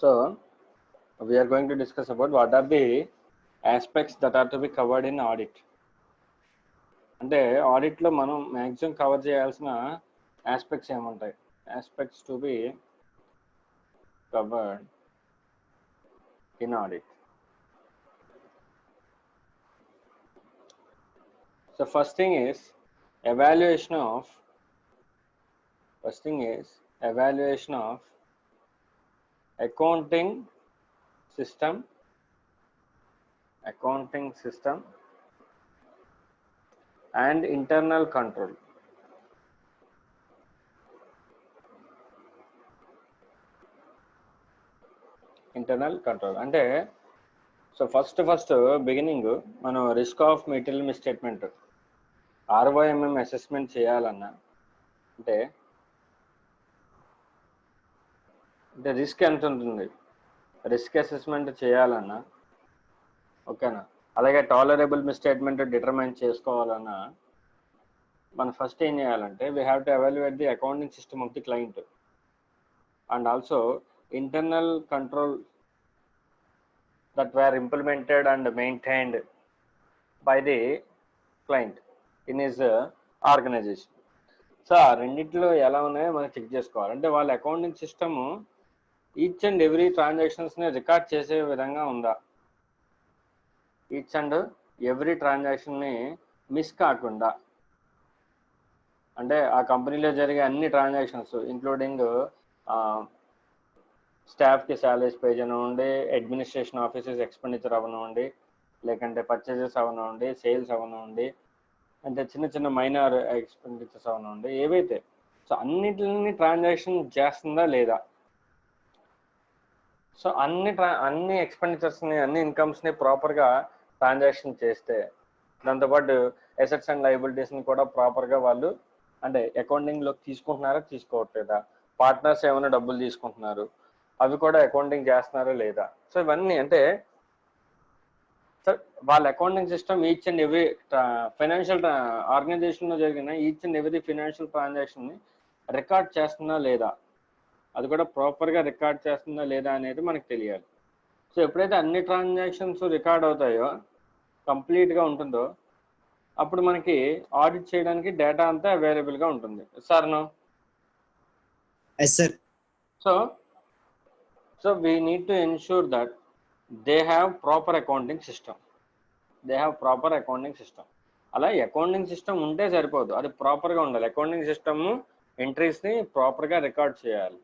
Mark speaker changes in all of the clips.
Speaker 1: So we are going to discuss about what are the aspects that are to be covered in audit. అంటే ఆడిట్లో మనం maximum cover చేయాల్సిన aspects ఏముంటాయి, aspects to be covered in audit. So first thing is evaluation of accounting system and internal control. అంటే so first beginning మనం risk of material misstatement ROMM assessment చేయాలన్నా అంటే risk ఎంత ఉంటుంది, రిస్క్ అసెస్మెంట్ చేయాలన్నా ఓకేనా, అలాగే టాలరబుల్ మిస్స్టేట్మెంట్ డిటర్మైన్ చేసుకోవాలన్నా మనం ఫస్ట్ ఏం చేయాలంటే we have to evaluate the accounting system of the client and also internal control that were implemented and maintained by the client in his organization. So ఆ రెండింటిలో ఎలా ఉన్నాయో మనం చెక్ చేసుకోవాలి. అంటే వాళ్ళ accounting system each and every ట్రాన్సాక్షన్స్ని record చేసే విధంగా ఉందా, ఈచ్ అండ్ ఎవ్రీ ట్రాన్సాక్షన్ని మిస్ కాకుండా, అంటే ఆ కంపెనీలో జరిగే అన్ని ట్రాన్సాక్షన్స్ ఇంక్లూడింగ్ స్టాఫ్కి శాలరీస్ పే అవనివ్వండి, అడ్మినిస్ట్రేషన్ ఆఫీసెస్ ఎక్స్పెండిచర్ అవనివ్వండి, లేకంటే పర్చేజెస్ అవనివ్వండి, సేల్స్ అవనివ్వండి, అంటే చిన్న చిన్న మైనర్ ఎక్స్పెండిచర్స్ అవనివ్వండి, ఏవైతే సో అన్నిటిని ట్రాన్సాక్షన్ చేస్తుందా లేదా. సో అన్ని ఎక్స్పెండిచర్స్ని అన్ని ఇన్కమ్స్ని ప్రాపర్గా ట్రాన్సాక్షన్ చేస్తే దాంతోపాటు అసెట్స్ అండ్ లయబిలిటీస్ని కూడా ప్రాపర్గా వాళ్ళు అంటే అకౌంటింగ్లోకి తీసుకుంటున్నారా తీసుకోవట్లేదా, పార్ట్నర్స్ ఏమైనా డబ్బులు తీసుకుంటున్నారు అవి కూడా అకౌంటింగ్ చేస్తున్నారా లేదా. సో ఇవన్నీ అంటే సార్ వాళ్ళ accounting system each and every financial ఆర్గనైజేషన్లో జరిగిన ఈచ్ అండ్ ఎవ్రీ ఫైనాన్షియల్ ట్రాన్సాక్షన్ని రికార్డ్ చేస్తుందా లేదా, అది కూడా ప్రాపర్గా రికార్డ్ చేస్తుందా లేదా అనేది మనకు తెలియాలి. సో ఎప్పుడైతే అన్ని ట్రాన్సాక్షన్స్ రికార్డ్ అవుతాయో కంప్లీట్గా ఉంటుందో అప్పుడు మనకి ఆడిట్ చేయడానికి డేటా అంతా అవైలబుల్గా ఉంటుంది. Sir no
Speaker 2: yes sir.
Speaker 1: So we need to ensure that they have proper accounting system. అలా అకౌంటింగ్ సిస్టమ్ ఉంటే సరిపోదు, అది ప్రాపర్గా ఉండాలి. అకౌంటింగ్ సిస్టమ్ ఎంట్రీస్ని ప్రాపర్గా రికార్డ్ చేయాలి.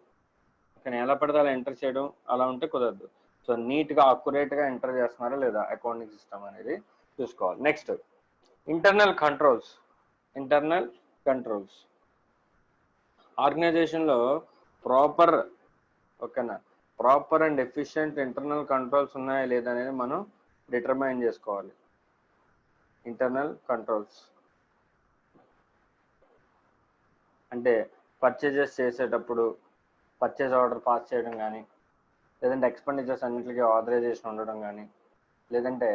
Speaker 1: కానీ ఎలా పడితే అలా ఎంటర్ చేయడం అలా ఉంటే కుదరదు. సో నీట్గా అక్యురేట్గా ఎంటర్ చేస్తున్నారా లేదా అకౌంటింగ్ సిస్టమ్ అనేది చూసుకోవాలి. నెక్స్ట్ ఇంటర్నల్ కంట్రోల్స్ ఆర్గనైజేషన్లో proper and efficient internal controls ఉన్నాయా లేదా అనేది మనం డిటర్మైన్ చేసుకోవాలి. ఇంటర్నల్ కంట్రోల్స్ అంటే పర్చేజెస్ చేసేటప్పుడు పర్చేజ్ ఆర్డర్ పాస్ చేయడం కానీ, లేదంటే ఎక్స్పెండిచర్స్ అన్నింటికి ఆథరైజేషన్ ఉండడం కానీ, లేదంటే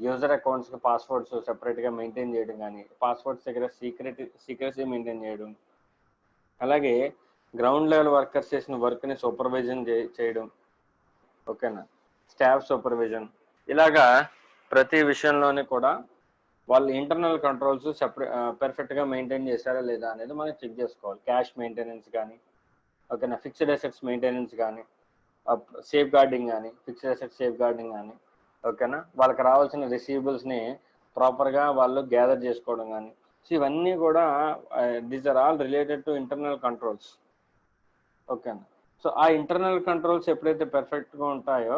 Speaker 1: యూజర్ అకౌంట్స్కి పాస్వర్డ్స్ సెపరేట్గా మెయింటైన్ చేయడం కానీ, పాస్వర్డ్స్ దగ్గర సీక్రెసీ మెయింటైన్ చేయడం, అలాగే గ్రౌండ్ లెవెల్ వర్కర్స్ చేసిన వర్క్ని సూపర్వైజన్ చేయడం, ఓకేనా, స్టాఫ్ సూపర్విజన్, ఇలాగా ప్రతి విషయంలోనే కూడా వాళ్ళు ఇంటర్నల్ కంట్రోల్స్ పర్ఫెక్ట్గా మెయింటైన్ చేశారా లేదా అనేది మనం చెక్ చేసుకోవాలి. క్యాష్ మెయింటెనెన్స్ కానీ, ఓకేనా, ఫిక్స్డ్ అసెట్స్ మెయింటెనెన్స్ కానీ, సేఫ్ గార్డింగ్ కానీ, ఫిక్స్డ్ అసెట్స్ సేఫ్ గార్డింగ్ కానీ, ఓకేనా, వాళ్ళకి రావాల్సిన రిసీవబుల్స్ని ప్రాపర్గా వాళ్ళు గ్యాదర్ చేసుకోవడం కానీ. సో ఇవన్నీ కూడా these are all related to internal controls. ఓకేనా. సో ఆ ఇంటర్నల్ కంట్రోల్స్ ఎప్పుడైతే పర్ఫెక్ట్గా ఉంటాయో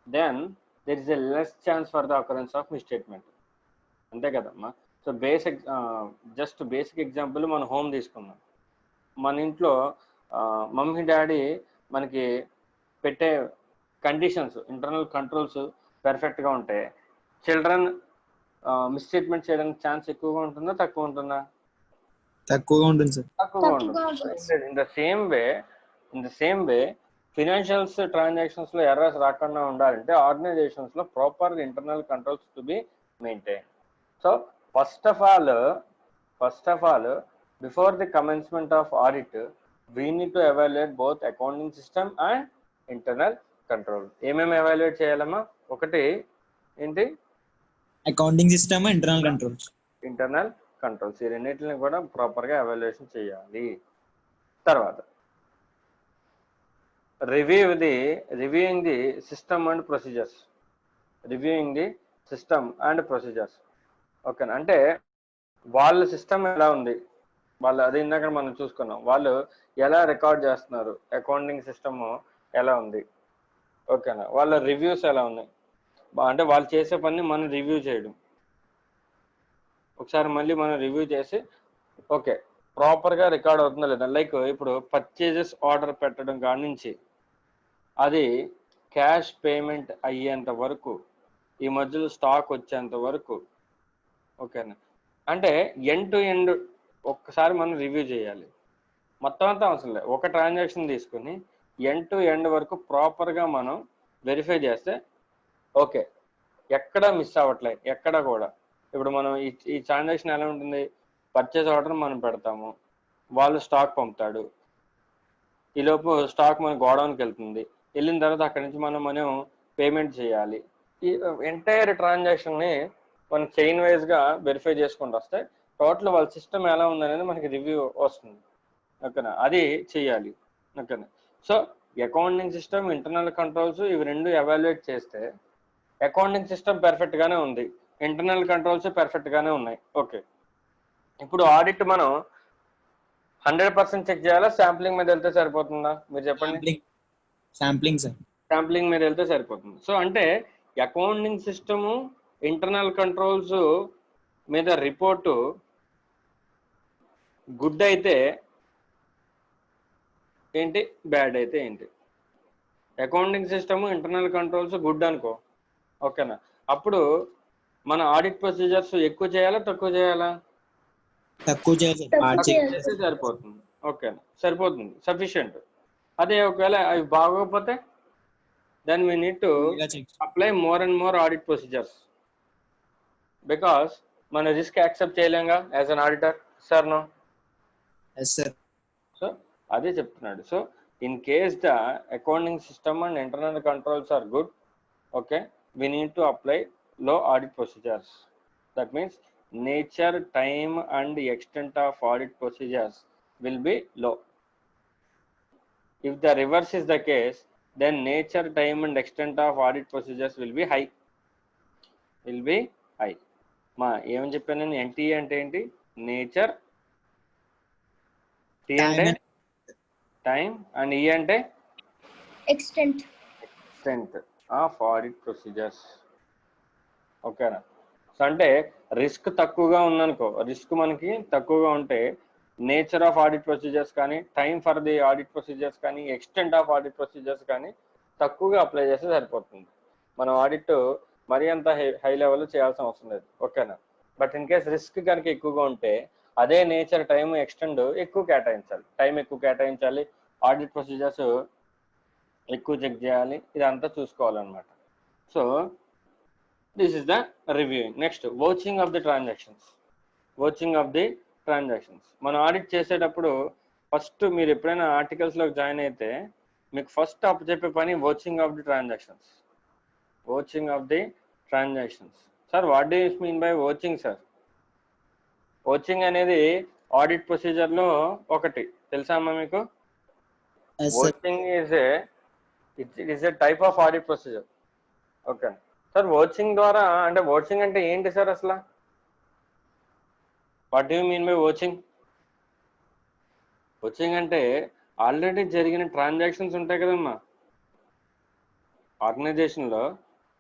Speaker 1: then there is a less chance for the occurrence of misstatement. అంతే కదమ్మా. సో బేసిక్ ఎగ్జాంపుల్ మన హోమ్ తీసుకుందాం. మన ఇంట్లో మమ్మీ డాడీ మనకి పెట్టే కండిషన్స్ ఇంటర్నల్ కంట్రోల్స్ పర్ఫెక్ట్గా ఉంటే చిల్డ్రన్ మిస్టేట్మెంట్ చేయడానికి ఛాన్స్ ఎక్కువగా ఉంటుందా తక్కువ ఉంటుందా?
Speaker 2: తక్కువగా ఉంటుంది సార్.
Speaker 1: తక్కువగా ఉంటుంది. In the same way financials transactions లో ఎర్రర్స్ రాకుండా ఉండాలంటే ఆర్గనైజేషన్స్ లో proper internal controls to be maintain. So first of all before the commencement of audit we need to evaluate both accounting system and internal control. ఏమేమి evaluate చేయాలమ్మా? ఒకటి ఏంటి?
Speaker 2: Accounting system, internal controls.
Speaker 1: Internal controls. ఈ రెండింటిని కూడా ప్రాపర్గా evaluation చేయాలి. తర్వాత reviewing the system and procedures. Reviewing the system and procedures. ఓకేనా? అంటే వాళ్ళ సిస్టమ్ ఎలా ఉంది, వాళ్ళు అది ఇందాక మనం చూసుకున్నాం, వాళ్ళు ఎలా రికార్డ్ చేస్తున్నారు, అకౌంటింగ్ సిస్టమ్ ఎలా ఉంది, ఓకేనా? వాళ్ళ రివ్యూస్ ఎలా ఉన్నాయి, అంటే వాళ్ళు చేసే పని మనం రివ్యూ చేయడం. ఒకసారి మళ్ళీ మనం రివ్యూ చేసి ఓకే ప్రాపర్గా రికార్డ్ అవుతుందా లేదా. లైక్ ఇప్పుడు పర్చేజెస్ ఆర్డర్ పెట్టడం కాడి నుంచి అది క్యాష్ పేమెంట్ అయ్యేంత వరకు, ఈ మధ్యలో స్టాక్ వచ్చేంత వరకు, ఓకేనా? అంటే ఎండ్ టు ఎండ్ ఒక్కసారి మనం రివ్యూ చేయాలి. మొత్తం అంతా అవసరం లేదు, ఒక ట్రాన్సాక్షన్ తీసుకుని ఎండ్ టు ఎండ్ వరకు ప్రాపర్గా మనం వెరిఫై చేస్తే ఓకే ఎక్కడ మిస్ అవ్వట్లే, ఎక్కడ కూడా. ఇప్పుడు మనం ఈ ట్రాన్సాక్షన్ ఎలా ఉంటుంది, పర్చేజ్ ఆర్డర్ మనం పెడతాము, వాళ్ళు స్టాక్ పంపుతాడు, ఈలోపు స్టాక్ మన గోడౌన్కి వెళ్తుంది, వెళ్ళిన తర్వాత అక్కడి నుంచి మనం పేమెంట్ చేయాలి. ఈ ఎంటైర్ ట్రాన్సాక్షన్ని మనం చైన్ వైజ్గా వెరిఫై చేసుకుంటూ వస్తే టోటల్ వాళ్ళ సిస్టమ్ ఎలా ఉందనేది మనకి రివ్యూ వస్తుంది, ఓకేనా? అది చేయాలి, ఓకేనా? So accounting system, internal controls ఇవి రెండు ఎవాల్యుయేట్ చేస్తే అకౌంటింగ్ సిస్టమ్ పర్ఫెక్ట్గానే ఉంది, ఇంటర్నల్ కంట్రోల్స్ పర్ఫెక్ట్గానే ఉన్నాయి. ఓకే, ఇప్పుడు ఆడిట్ మనం 100% చెక్ చేయాలా, శాంప్లింగ్ మీద వెళ్తే సరిపోతుందా? మీరు చెప్పండి.
Speaker 2: Sampling sir.
Speaker 1: శాంప్లింగ్ మీద వెళ్తే సరిపోతుంది. సో అంటే అకౌంటింగ్ సిస్టము, ఇంటర్నల్ కంట్రోల్స్ మీద రిపోర్టు గుడ్ అయితే ఏంటి, బ్యాడ్ అయితే ఏంటి. Accounting system, internal controls good అనుకో, ఓకేనా? అప్పుడు మన ఆడిట్ ప్రొసీజర్స్ ఎక్కువ చేయాలా, తక్కువ చేయాలా?
Speaker 2: తక్కువ
Speaker 1: చేస్తే సరిపోతుంది, ఓకేనా? సరిపోతుంది, సఫిషియంట్. అదే ఒకవేళ అవి బాగోకపోతే then we need to apply more and more audit procedures because మన రిస్క్ యాక్సెప్ట్ చేయలేంగా as an auditor. Sir no?
Speaker 2: Yes sir.
Speaker 1: So అదే చెప్తున్నాడు. So in case the accounting system and internal controls are good, okay, we need to apply low audit procedures. That means nature, time and the extent of audit procedures will be low. If the reverse is the case, then nature, time and extent of audit procedures will be high. మా ఏమని చెప్పాను నేను? NT అంటే ఏంటి? Nature, tea అంటే time and ఈ అంటే extent of audit procedures, ఓకేనా? సో అంటే రిస్క్ తక్కువగా ఉందనుకో, రిస్క్ మనకి తక్కువగా ఉంటే నేచర్ ఆఫ్ ఆడిట్ ప్రొసీజర్స్ కానీ, time for the audit procedures కానీ, ఎక్స్టెంట్ ఆఫ్ ఆడిట్ ప్రొసీజర్స్ కానీ తక్కువగా అప్లై చేస్తే సరిపోతుంది. మనం ఆడిట్ మరీ అంత హై లెవెల్లో చేయాల్సిన అవసరం లేదు, ఓకేనా? బట్ ఇన్ కేస్ రిస్క్ కనుక ఎక్కువగా ఉంటే అదే నేచర్, టైం, ఎక్స్టెండ్ ఎక్కువ కేటాయించాలి, టైం ఎక్కువ కేటాయించాలి, ఆడిట్ ప్రొసీజర్స్ ఎక్కువ చెక్ చేయాలి, ఇదంతా చూసుకోవాలన్నమాట. So this is the reviewing. Next vouching of the transactions. మనం ఆడిట్ చేసేటప్పుడు ఫస్ట్ మీరు ఎప్పుడైనా ఆర్టికల్స్లోకి జాయిన్ అయితే మీకు ఫస్ట్ అప్పచెప్పే పని vouching of the transactions. Sir what do you mean by vouching sir? Vouching అనేది ఆడిట్ ప్రొసీజర్లో ఒకటి, తెలుసా అమ్మా మీకు? Vouching is a type of audit procedure, okay sir. Vouching ద్వారా అంటే వాచింగ్ అంటే ఏంటి సార్ అసలు? What do you mean by watching? Watching అంటే ఆల్రెడీ జరిగిన ట్రాన్సాక్షన్స్ ఉంటాయి కదమ్మా, ఆర్గనైజేషన్లో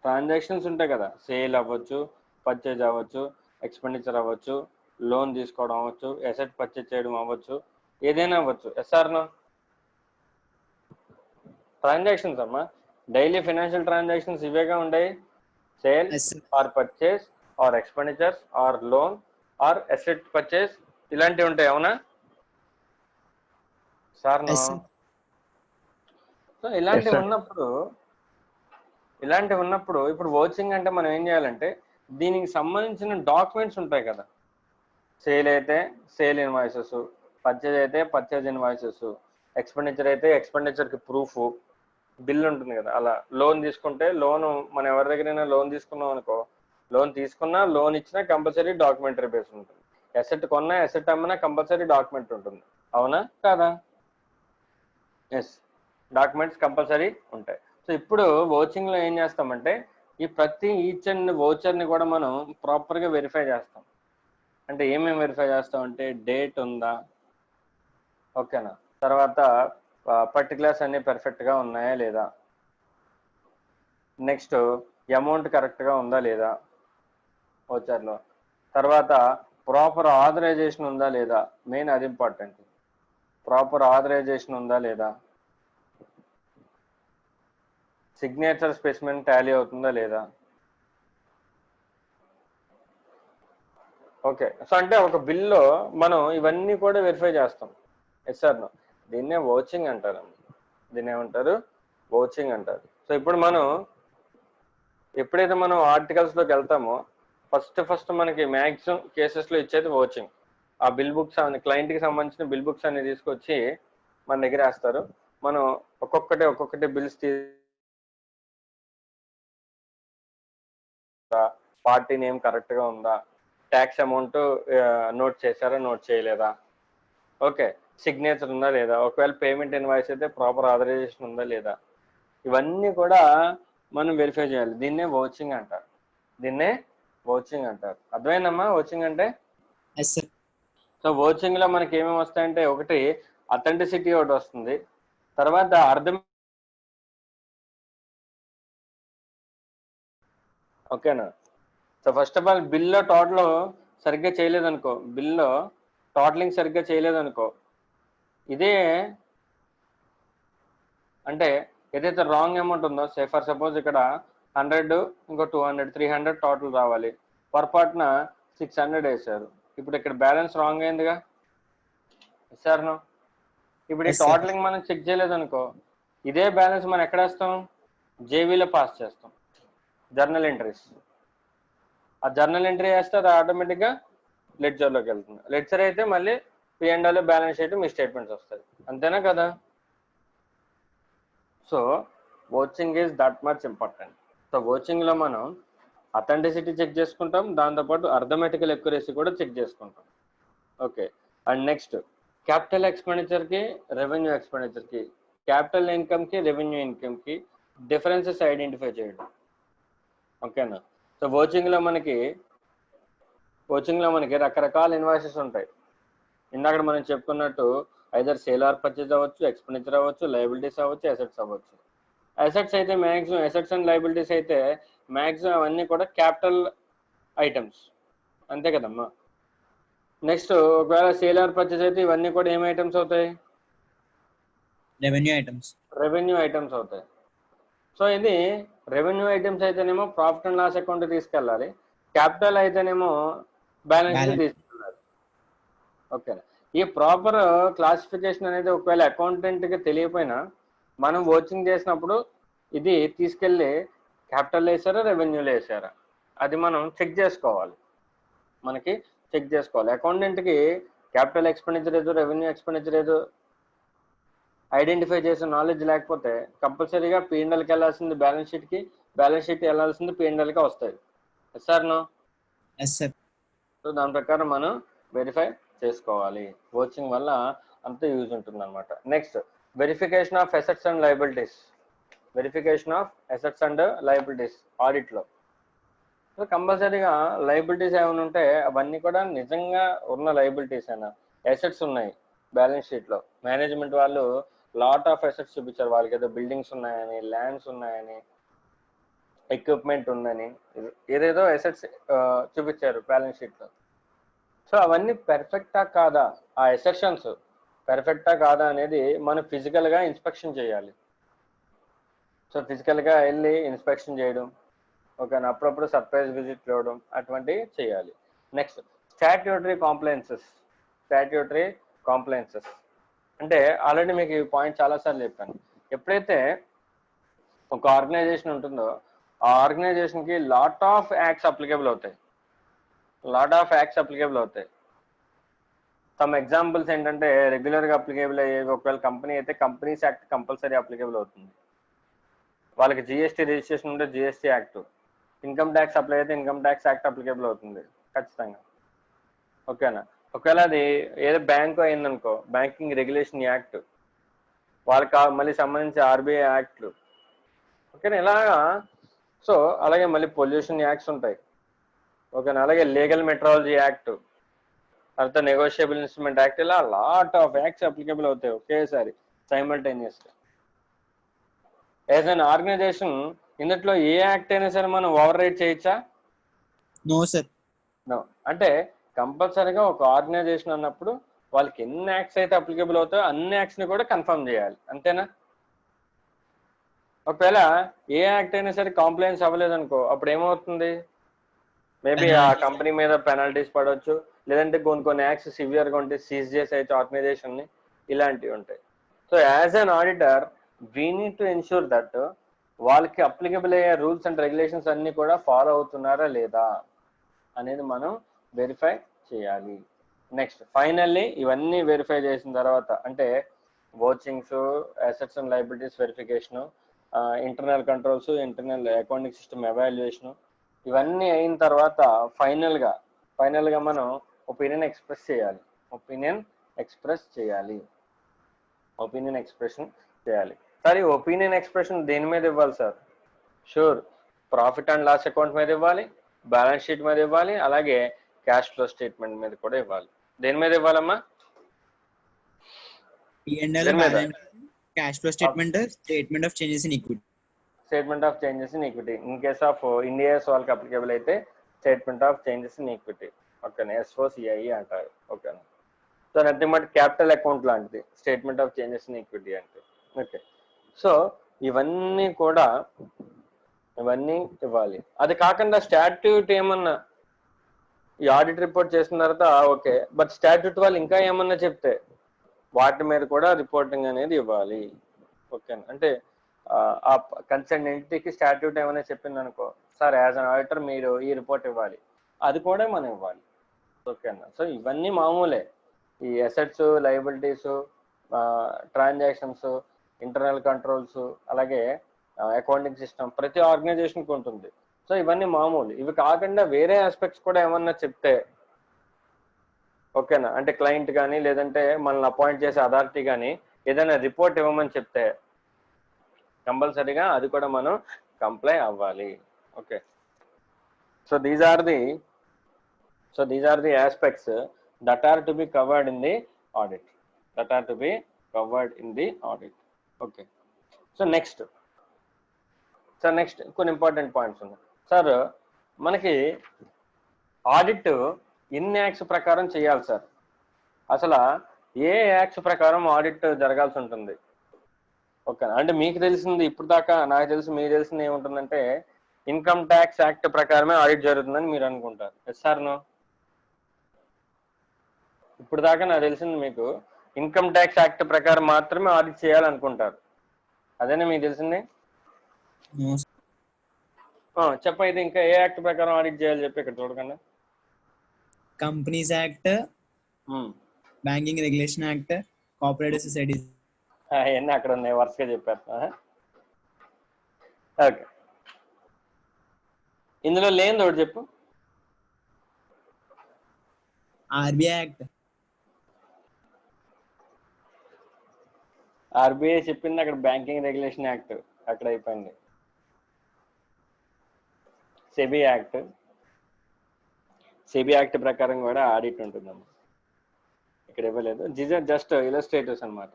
Speaker 1: ట్రాన్సాక్షన్స్ ఉంటాయి కదా, సేల్ అవ్వచ్చు, పర్చేజ్ అవ్వచ్చు, ఎక్స్పెండిచర్ అవ్వచ్చు, లోన్ తీసుకోవడం అవ్వచ్చు, అసెట్ పర్చేజ్ చేయడం అవ్వచ్చు, ఏదైనా అవ్వచ్చు. ఎస్ఆర్నో? ట్రాన్సాక్షన్స్ అమ్మా, డైలీ ఫైనాన్షియల్ ట్రాన్సాక్షన్స్ ఇవేగా ఉంటాయి. Sale or purchase or expenditures or loan or asset purchase, ఇలాంటివి ఉంటాయి, అవునా సార్? సో ఇలాంటివి ఉన్నప్పుడు ఇప్పుడు వాచింగ్ అంటే మనం ఏం చేయాలంటే దీనికి సంబంధించిన డాక్యుమెంట్స్ ఉంటాయి కదా. సేల్ అయితే సేల్ ఇన్వాయిసెస్, పర్చేజ్ అయితే పర్చేజ్ ఇన్వాయిసెస్, ఎక్స్పెండిచర్ అయితే ఎక్స్పెండిచర్కి ప్రూఫ్, బిల్ ఉంటుంది కదా, అలా లోన్ తీసుకుంటే లోన్ మనం ఎవరి దగ్గరైనా లోన్ తీసుకున్నాం అనుకో, లోన్ తీసుకున్నా లోన్ ఇచ్చినా కంపల్సరీ డాక్యుమెంటరీ బేస్ ఉంటుంది. ఎసెట్ కొన్నా ఎసెట్ అమ్మినా కంపల్సరీ డాక్యుమెంట్ ఉంటుంది. అవునా కాదా? ఎస్, డాక్యుమెంట్స్ కంపల్సరీ ఉంటాయి. సో ఇప్పుడు వోచింగ్లో ఏం చేస్తామంటే ఈ ప్రతి ఈచ్ అండ్ వోచర్ని కూడా మనం ప్రాపర్గా వెరిఫై చేస్తాం. అంటే ఏమేమి వెరిఫై చేస్తామంటే డేట్ ఉందా, ఓకేనా, తర్వాత పర్టికులర్స్ అన్ని పర్ఫెక్ట్గా ఉన్నాయా లేదా, నెక్స్ట్ అమౌంట్ కరెక్ట్గా ఉందా లేదా వోచర్లో, తర్వాత ప్రాపర్ ఆథరైజేషన్ ఉందా లేదా, మెయిన్ అది ఇంపార్టెంట్, ప్రాపర్ ఆథరైజేషన్ ఉందా లేదా, సిగ్నేచర్ స్పెసిమెన్ టాలీ అవుతుందా లేదా. ఓకే, సో అంటే ఒక బిల్లో మనం ఇవన్నీ కూడా వెరిఫై చేస్తాం. ఎస్ సార్ నో, దీన్నే వోచింగ్ అంటారు. దీన్ని ఏమంటారు? వోచింగ్ అంటారు. సో ఇప్పుడు మనం ఎప్పుడైతే మనం ఆర్టికల్స్లోకి వెళ్తామో ఫస్ట్ మనకి మ్యాక్సిమం కేసెస్లో ఇచ్చేది వోచింగ్. ఆ బిల్ బుక్స్ అని క్లయింట్కి సంబంధించిన బిల్ బుక్స్ అన్ని తీసుకొచ్చి మన దగ్గర వేస్తారు. మనం ఒక్కొక్కటి బిల్స్ పార్టీ నేమ్ కరెక్ట్గా ఉందా, ట్యాక్స్ అమౌంట్ నోట్ చేశారా నోట్ చేయలేదా, ఓకే, సిగ్నేచర్ ఉందా లేదా, ఒకవేళ పేమెంట్ ఇన్వాయిస్ అయితే ప్రాపర్ ఆథరైజేషన్ ఉందా లేదా, ఇవన్నీ కూడా మనం వెరిఫై చేయాలి. దీన్నే వోచింగ్ అంటారు. అర్థమైందమ్మా వోచింగ్ అంటే?
Speaker 2: Yes sir.
Speaker 1: సో వోచింగ్లో మనకి ఏమేమి వస్తాయంటే ఒకటి అథెంటిసిటీ ఒకటి వస్తుంది, తర్వాత అర్థం, ఓకేనా. సో ఫస్ట్ ఆఫ్ ఆల్ బిల్లో టోటల్ సరిగ్గా చేయలేదనుకో, బిల్లో టోటలింగ్ సరిగ్గా చేయలేదనుకో, ఇదే అంటే ఏదైతే రాంగ్ అమౌంట్ ఉందో, సే ఫర్ సపోజ్ ఇక్కడ 100 ఇంకో 200 300 టోటల్ రావాలి, పొరపాటున 600 వేశారు. ఇప్పుడు ఇక్కడ బ్యాలెన్స్ రాంగ్ అయిందిగా, సార్ నో. ఇప్పుడు ఈ
Speaker 2: Yes, sir.
Speaker 1: టోటలింగ్ మనం చెక్ చేయలేదనుకో, ఇదే బ్యాలెన్స్ మనం ఎక్కడ వేస్తాం? జేబీలో పాస్ చేస్తాం, జర్నల్ ఎంట్రీస్. ఆ జర్నల్ ఎంట్రీ వేస్తే అది ఆటోమేటిక్గా లెడ్జర్లోకి వెళ్తుంది. లెడ్జర్ అయితే మళ్ళీ P&L బ్యాలెన్స్ షీట్ మీ స్టేట్మెంట్స్ వస్తాయి. అంతేనా కదా? So vouching is that much important. So వాచింగ్లో మనం అథెంటిసిటీ చెక్ చేసుకుంటాం, దాంతోపాటు అర్థమెటికల్ ఎక్యురసీ కూడా చెక్ చేసుకుంటాం. ఓకే, అండ్ నెక్స్ట్ క్యాపిటల్ ఎక్స్పెండిచర్కి రెవెన్యూ ఎక్స్పెండిచర్కి, క్యాపిటల్ ఇన్కమ్కి రెవెన్యూ ఇన్కమ్కి డిఫరెన్సెస్ ఐడెంటిఫై చేయడం. ఓకేనా. సో వాచింగ్లో మనకి రకరకాల ఇన్వాయిసెస్ ఉంటాయి. ఇందాక మనం చెప్పుకున్నట్టు ఐదర్ సేల్ ఆర్ పర్చేజ్ అవ్వచ్చు, ఎక్స్పెండిచర్ అవ్వచ్చు, లయబిలిటీస్ అవ్వచ్చు, అసెట్స్ అవ్వచ్చు. అసెట్స్ అయితే మ్యాక్సిమం, అసెట్స్ అండ్ లయబిలిటీస్ అయితే మ్యాక్సిమం అవన్నీ కూడా క్యాపిటల్ ఐటమ్స్, అంతే కదమ్మా. నెక్స్ట్ ఒకవేళ సేల్ ఆర్ పర్చేజ్ అయితే ఇవన్నీ కూడా ఏం ఐటమ్స్ అవుతాయి? రెవెన్యూ ఐటమ్స్ అవుతాయి. సో ఇది రెవెన్యూ ఐటమ్స్ అయితేనేమో ప్రాఫిట్ అండ్ లాస్ అకౌంట్ తీసుకెళ్ళాలి, క్యాపిటల్ అయితేనేమో బ్యాలెన్స్ షీట్ తీసుకెళ్ళాలి. ఓకేనా. ఈ ప్రాపర్ క్లాసిఫికేషన్ అనేది ఒకవేళ అకౌంటెంట్కి తెలియకపోయినా మనం వాచింగ్ చేసినప్పుడు ఇది తీసుకెళ్ళి క్యాపిటల్ వేసారా రెవెన్యూలో వేసారా అది మనం చెక్ చేసుకోవాలి. అకౌంటెంట్కి క్యాపిటల్ ఎక్స్పెండిచర్ ఏదో రెవెన్యూ ఎక్స్పెండిచర్ ఏదో ఐడెంటిఫై చేసే నాలెడ్జ్ లేకపోతే కంపల్సరీగా P&Lకి వెళ్ళాల్సింది బ్యాలెన్స్ షీట్కి, బ్యాలెన్స్ షీట్ వెళ్ళాల్సింది P&Lకి వస్తాయి. Sir no. సో దాని ప్రకారం మనం వెరిఫై చేసుకోవాలి. వాచింగ్ వల్ల అంత యూజ్ ఉంటుంది అనమాట. Next verification of assets and liabilities ఆడిట్లో. సో కంపల్సరీగా లయబిలిటీస్ ఏమైనా ఉంటే అవన్నీ కూడా నిజంగా ఉన్న లయబిలిటీస్ అయినా, అసెట్స్ ఉన్నాయి బ్యాలెన్స్ షీట్లో, మేనేజ్మెంట్ వాళ్ళు లాట్ ఆఫ్ అసెట్స్ చూపించారు, వాళ్ళకి ఏదో బిల్డింగ్స్ ఉన్నాయని, ల్యాండ్స్ ఉన్నాయని, ఎక్విప్మెంట్ ఉందని, ఏదేదో అసెట్స్ చూపించారు బ్యాలెన్స్ షీట్లో. సో అవన్నీ పెర్ఫెక్టా కాదా, ఆ ఎసెప్షన్స్ పెర్ఫెక్టా కాదా అనేది మనం ఫిజికల్గా ఇన్స్పెక్షన్ చేయాలి. సో ఫిజికల్గా వెళ్ళి ఇన్స్పెక్షన్ చేయడం, ఓకేనా, అప్పుడప్పుడు సర్ప్రైజ్ విజిట్ ఇవ్వడం, అటువంటివి చేయాలి. నెక్స్ట్ స్టాట్యూటరీ కాంప్లైన్సెస్ అంటే ఆల్రెడీ మీకు ఈ పాయింట్ చాలాసార్లు చెప్పాను. ఎప్పుడైతే ఒక ఆర్గనైజేషన్ ఉంటుందో ఆ ఆర్గనైజేషన్కి లాట్ ఆఫ్ యాక్ట్స్ అప్లికేబుల్ అవుతాయి. సమ్ ఎగ్జాంపుల్స్ ఏంటంటే రెగ్యులర్గా అప్లికేబుల్ అయ్యేవి, ఒకవేళ కంపెనీ అయితే కంపెనీస్ యాక్ట్ కంపల్సరీ అప్లికేబుల్ అవుతుంది. వాళ్ళకి జిఎస్టీ రిజిస్ట్రేషన్ ఉంటే GST act, income tax apply అయితే ఇన్కమ్ ట్యాక్స్ యాక్ట్ అప్లికేబుల్ అవుతుంది ఖచ్చితంగా. ఓకేనా. ఒకవేళ అది ఏదో బ్యాంకు అయిందనుకో, బ్యాంకింగ్ రెగ్యులేషన్ యాక్ట్, వాళ్ళకి మళ్ళీ సంబంధించి ఆర్బీఐ యాక్ట్లు. ఓకేనా. ఇలాగా సో అలాగే మళ్ళీ పొల్యూషన్ యాక్ట్స్ ఉంటాయి. ఓకేనా. అలాగే లీగల్ మెట్రాలజీ యాక్ట్, తర్వాత నెగోషియబుల్ ఇన్స్ట్రుమెంట్ యాక్ట్, ఇలా లాట్ ఆఫ్ యాక్ట్స్ అప్లికేబుల్ అవుతాయి ఒకేసారి సైమల్టేనియస్గా. యాజ్ అన్ ఆర్గనైజేషన్ ఇందులో ఏ యాక్ట్ అయినా సరే మనం ఓవర్ రైడ్ చేయొచ్చా?
Speaker 2: No sir.
Speaker 1: నో. అంటే కంపల్సరీగా ఒక ఆర్గనైజేషన్ అన్నప్పుడు వాళ్ళకి ఎన్ని యాక్ట్స్ అయితే అప్లికేబుల్ అవుతాయో అన్ని యాక్ట్స్ ని కూడా కన్ఫర్మ్ చేయాలి, అంతేనా? ఒకవేళ ఏ యాక్ట్ అయినా సరే కాంప్లైన్స్ అవ్వలేదనుకో, అప్పుడు ఏమవుతుంది? మేబీ ఆ కంపెనీ మీద పెనాల్టీస్ పడవచ్చు, లేదంటే కొన్ని యాక్ట్స్ సివియర్గా ఉంటే సీజ్ చేసేయచ్చు ఆర్గనైజేషన్ని, ఇలాంటివి ఉంటాయి. So as an auditor we need to ensure that వాళ్ళకి అప్లికబుల్ అయ్యే రూల్స్ అండ్ రెగ్యులేషన్స్ అన్ని కూడా ఫాలో అవుతున్నారా లేదా అనేది మనం వెరిఫై చేయాలి. నెక్స్ట్ ఫైనల్లీ ఇవన్నీ వెరిఫై చేసిన తర్వాత, అంటే vouchings, assets and liabilities verification, internal controls, internal accounting system evaluation, ఇవన్నీ అయిన తర్వాత ఫైనల్గా మనం ఒపీనియన్ ఎక్స్ప్రెస్ చేయాలి. ఒపీనియన్ ఎక్స్ప్రెషన్ చేయాలి. సార్ ఈ ఒపీనియన్ ఎక్స్ప్రెషన్ దేని మీద ఇవ్వాలి sir? Sure, profit and loss account మీద ఇవ్వాలి, బ్యాలెన్స్ షీట్ మీద ఇవ్వాలి, అలాగే క్యాష్ ఫ్లో స్టేట్మెంట్ మీద కూడా ఇవ్వాలి. దేని మీద ఇవ్వాలమ్మా?
Speaker 2: Cash flow statement, statement of changes in equity.
Speaker 1: Statement of changes in equity. In case of Ind AS వాళ్ళకి అప్లికేబుల్ అయితే statement of changes in equity. ఓకేనా. SOCIE అంటారు. ఓకేనా. So nothing but capital account లాంటిది statement of changes in equity అంటే. Okay. So ఇవన్నీ ఇవ్వాలి. అది కాకుండా స్టాట్యూట్ ఏమన్నా ఈ ఆడిట్ రిపోర్ట్ చేసిన తర్వాత ఓకే, బట్ స్టాట్యూట్ వాళ్ళు ఇంకా ఏమన్నా చెప్తే వాటి మీద కూడా రిపోర్టింగ్ అనేది ఇవ్వాలి. ఓకేనా. అంటే ఆ కన్సర్న్ ఎంటిటీకి స్టాట్యూట్ ఏమైనా చెప్పింది అనుకో, సార్ యాజ్ అన్ ఆడిటర్ మీరు ఈ రిపోర్ట్ ఇవ్వాలి, అది కూడా మనం ఇవ్వాలి. ఓకేనా. సో ఇవన్నీ మామూలే. ఈ assets, liabilities, transactions, internal controls, అలాగే అకౌంటింగ్ సిస్టమ్ ప్రతి ఆర్గనైజేషన్కి ఉంటుంది. సో ఇవన్నీ మామూలు. ఇవి కాకుండా వేరే ఆస్పెక్ట్స్ కూడా ఏమన్నా చెప్తే, ఓకేనా, అంటే క్లయింట్ కానీ లేదంటే మనల్ని అపాయింట్ చేసే అథారిటీ కానీ ఏదైనా రిపోర్ట్ ఇవ్వమని చెప్తే కంపల్సరీగా అది కూడా మనం కంప్లై అవ్వాలి. Okay. So these are the aspects that are to be covered in the audit. Okay. So next కొన్ని ఇంపార్టెంట్ పాయింట్స్ ఉన్నాయి సార్. మనకి ఆడిట్ ఎన్ని యాక్ట్స్ ప్రకారం చేయాలి సార్? అసలు ఏ యాక్ట్స్ ప్రకారం ఆడిట్ జరగాల్సి ఉంటుంది? ఓకే. అంటే మీకు తెలిసింది ఇప్పుడు దాకా, నాకు తెలిసి మీకు తెలిసింది ఏముంటుందంటే ఇన్కమ్ ట్యాక్స్ యాక్ట్ ప్రకారమే ఆడిట్ జరుగుతుందని మీరు అనుకుంటారు. Yes sir no? ఇప్పుడు దాకా నాకు తెలిసింది మీకు ఇన్కమ్ ట్యాక్స్ యాక్ట్ ప్రకారం మాత్రమే ఆడిట్ చేయాలనుకుంటారు. అదేనా మీకు తెలిసింది? చెప్పైతే ఇంకా ఏ యాక్ట్ ప్రకారం ఆడిట్ చేయాలి చెప్పి ఇక్కడ చూడకుండా.
Speaker 2: Companies act, banking regulation act, cooperative societies,
Speaker 1: అవన్నీ అక్కడ ఉన్నాయి, వరుసగా చెప్పారు. ఓకే. ఇందులో లేనిది ఒకటి చెప్పు.
Speaker 2: RBI act.
Speaker 1: ఆర్బీఐ చెప్పింది అక్కడ బ్యాంకింగ్ రెగ్యులేషన్ యాక్ట్ అక్కడ అయిపోయింది. సెబీ యాక్ట్ ప్రకారం కూడా ఆడిట్ ఉంటుందమ్మా, ఇక్కడ ఇవ్వలేదు. జస్ట్ ఇలస్ట్రేటివ్స్ అనమాట.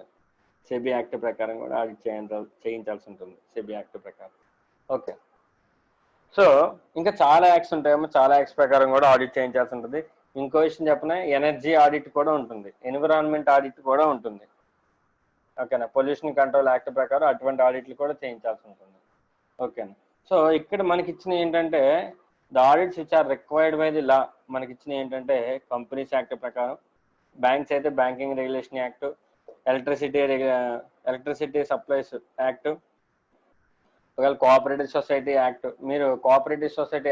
Speaker 1: సెబీ యాక్ట్ ప్రకారం కూడా ఆడిట్ చేయించాల్సి ఉంటుంది సెబీ యాక్ట్ ప్రకారం. ఓకే. సో ఇంకా చాలా యాక్ట్స్ ఉంటాయేమో, చాలా యాక్ట్స్ ప్రకారం కూడా ఆడిట్ చేయించాల్సి ఉంటుంది. ఇంకో విషయం చెప్పిన ఎనర్జీ ఆడిట్ కూడా ఉంటుంది, ఎన్విరాన్మెంట్ ఆడిట్ కూడా ఉంటుంది. ఓకేనా. పొల్యూషన్ కంట్రోల్ యాక్ట్ ప్రకారం అటువంటి ఆడిట్లు కూడా చేయించాల్సి ఉంటుంది. ఓకేనా. సో ఇక్కడ మనకి ఇచ్చిన ఏంటంటే the audits which are required by the law. మనకి ఇచ్చిన ఏంటంటే కంపెనీస్ యాక్ట్ ప్రకారం, బ్యాంక్స్ అయితే banking regulation act, electricity supplies act, ఒకవేళ కోఆపరేటివ్ సొసైటీ యాక్ట్. మీరు కోఆపరేటివ్ సొసైటీ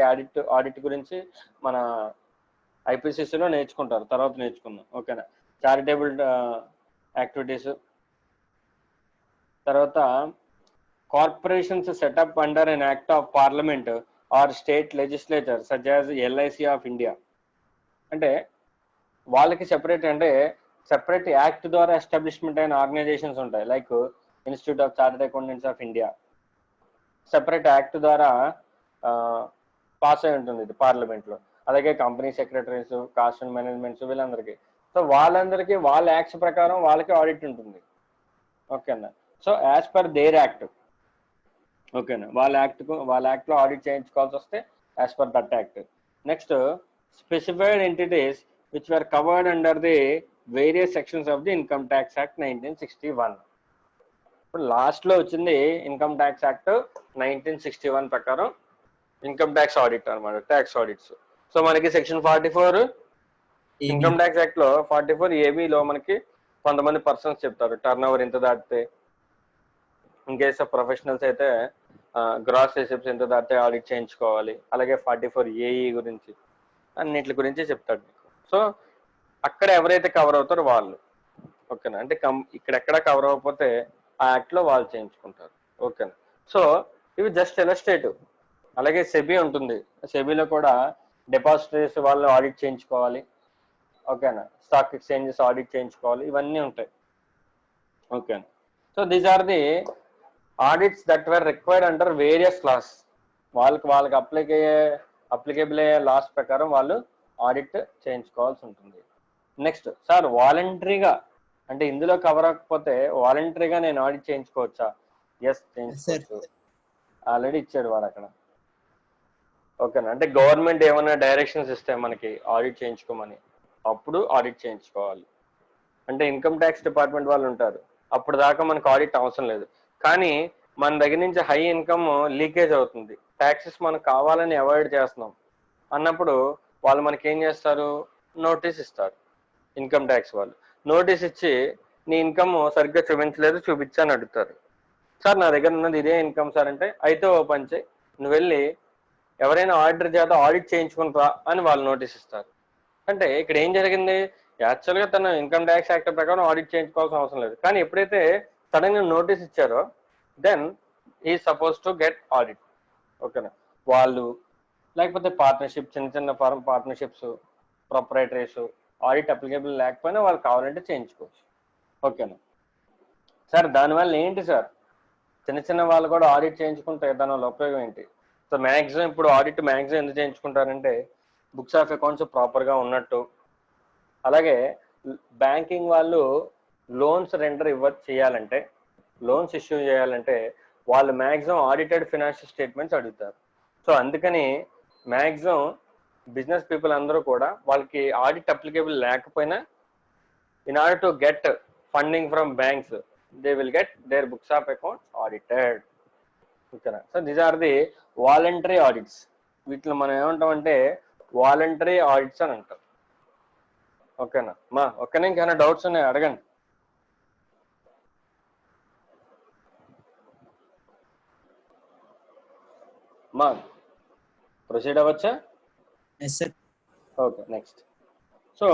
Speaker 1: ఆడిట్ గురించి మన ఐపీసీసీలో నేర్చుకుంటారు, తర్వాత నేర్చుకుందాం. ఓకేనా. చారిటబుల్ యాక్టివిటీస్, తర్వాత corporations set up under an act of parliament or state legislature such as LIC of India. అంటే వాళ్ళకి సెపరేట్ అంటే సెపరేట్ యాక్ట్ ద్వారా ఎస్టాబ్లిష్మెంట్ అయిన ఆర్గనైజేషన్స్ ఉంటాయి. Like institute of chartered accountants of India separate act ద్వారా pass అయి ఉంటుంది ఇది పార్లమెంట్లో. అలాగే company secretaries, cost and managements వీళ్ళందరికీ. సో వాళ్ళందరికీ వాళ్ళ యాక్ట్స్ ప్రకారం వాళ్ళకి ఆడిట్ ఉంటుంది. ఓకేనా. So as per their act, ఓకేనా, వాళ్ళ యాక్ట్లో ఆడిట్ చేయించుకోవాల్సి వస్తే as per that act. Next specified entities which were covered under the various sections of the income tax act 1961. ఇప్పుడు లాస్ట్లో వచ్చింది ఇన్కమ్ ట్యాక్స్ యాక్ట్ 1961 ప్రకారం ఇన్కమ్ ట్యాక్స్ ఆడిట్ అనమాట, tax audits. So మనకి సెక్షన్ 44 ఇన్కమ్ ట్యాక్స్ యాక్ట్ లో 44 ఏబిలో మనకి కొంతమంది persons చెప్తారు టర్న్ ఓవర్ ఎంత దాటితే, ఇన్ కేస్ ఆఫ్ ప్రొఫెషనల్స్ అయితే గ్రాస్ రిసిప్ట్స్ ఎంత దాటితే ఆడిట్ చేయించుకోవాలి. అలాగే 44 ఏఈ గురించి అన్నిటి గురించి చెప్తాడు మీకు. సో అక్కడ ఎవరైతే కవర్ అవుతారో వాళ్ళు, ఓకేనా. అంటే ఇక్కడెక్కడ కవర్ అవ్వకపోతే ఆ యాక్ట్లో వాళ్ళు చేయించుకుంటారు. ఓకేనా. సో ఇవి జస్ట్ ఇలస్ట్రేటివ్. అలాగే సెబీ ఉంటుంది, సెబీలో కూడా డిపాజిటరీస్ వాళ్ళు ఆడిట్ చేయించుకోవాలి. ఓకేనా. స్టాక్ ఎక్స్చేంజెస్ ఆడిట్ చేయించుకోవాలి, ఇవన్నీ ఉంటాయి. ఓకేనా. So these are the audits that were required under various laws. వాళ్ళకి అప్లికేబుల్ అయ్యే లాస్ ప్రకారం వాళ్ళు ఆడిట్ చేయించుకోవాల్సి ఉంటుంది. నెక్స్ట్ సార్ వాలంటరీగా అంటే ఇందులో కవర్ అవ్వకపోతే వాలంటరీగా నేను ఆడిట్ చేయించుకోవచ్చా? ఎస్, చేయించుకోవచ్చు. ఆల్రెడీ ఇచ్చాడు వాడు అక్కడ. ఓకేనా. అంటే గవర్నమెంట్ ఏమైనా డైరెక్షన్స్ ఇస్తే మనకి ఆడిట్ చేయించుకోమని, అప్పుడు ఆడిట్ చేయించుకోవాలి. అంటే ఇన్కమ్ ట్యాక్స్ డిపార్ట్మెంట్ వాళ్ళు ఉంటారు, అప్పుడు దాకా మనకు ఆడిట్ అవసరం లేదు. కానీ మన దగ్గర నుంచి హై ఇన్కమ్ లీకేజ్ అవుతుంది, ట్యాక్సెస్ మనకు కావాలని అవాయిడ్ చేస్తున్నాం అన్నప్పుడు వాళ్ళు మనకి ఏం చేస్తారు, నోటీస్ ఇస్తారు. ఇన్కమ్ ట్యాక్స్ వాళ్ళు నోటీస్ ఇచ్చి నీ ఇన్కమ్ సరిగ్గా చూపించని అడుగుతారు. సార్ నా దగ్గర ఉన్నది ఇదే ఇన్కమ్ సార్ అంటే, అయితే ఓ పని చేయి, నువ్వు వెళ్ళి ఎవరైనా ఆడిటర్ చేత ఆడిట్ చేయించుకుంటా అని వాళ్ళు నోటీస్ ఇస్తారు. అంటే ఇక్కడ ఏం జరిగింది, యాక్చువల్గా తన ఇన్కమ్ ట్యాక్స్ యాక్ట్ ప్రకారం ఆడిట్ చేయించుకోవాల్సిన అవసరం లేదు. కానీ ఎప్పుడైతే సడన్ గా నోటీస్ ఇచ్చారో దెన్ ఈ సపోజ్ టు గెట్ ఆడిట్. ఓకేనా. వాళ్ళు లేకపోతే పార్ట్నర్షిప్, చిన్న ఫార్మ్ పార్ట్నర్షిప్స్, ప్రొపరేటరీస్ ఆడిట్ అప్లికేబుల్ లేకపోయినా వాళ్ళు కావాలంటే చేయించుకోవచ్చు. ఓకేనా. సార్ దానివల్ల ఏంటి సార్, చిన్న వాళ్ళు కూడా ఆడిట్ చేయించుకుంటే దానివల్ల ఉపయోగం ఏంటి? సో మ్యాక్సిమం ఇప్పుడు ఆడిట్ మ్యాక్సిమం ఎందుకు చేయించుకుంటారంటే బుక్స్ ఆఫ్ అకౌంట్స్ ప్రాపర్గా ఉన్నట్టు, అలాగే బ్యాంకింగ్ వాళ్ళు లోన్స్ చేయాలంటే, లోన్స్ ఇష్యూ చేయాలంటే వాళ్ళు మ్యాక్సిమం ఆడిటెడ్ ఫినాన్షియల్ స్టేట్మెంట్స్ అడుగుతారు. సో అందుకని మ్యాక్సిమం బిజినెస్ పీపుల్ అందరూ కూడా వాళ్ళకి ఆడిట్ అప్లికేబుల్ లేకపోయినా in order to get funding from banks they will get their books of accounts audited. ఓకేనా. So these are the voluntary audits. వీటిలో మనం ఏమంటామంటే వాలంటరీ ఆడిట్స్ అని అంటాం. ఓకేనా మా, ఒక్కనే ఇంకేమైనా డౌట్స్ ఉన్నాయి అడగండి. మా ప్రొసీడ్ అవ్వచ్చా? ఓకే. నెక్స్ట్. సో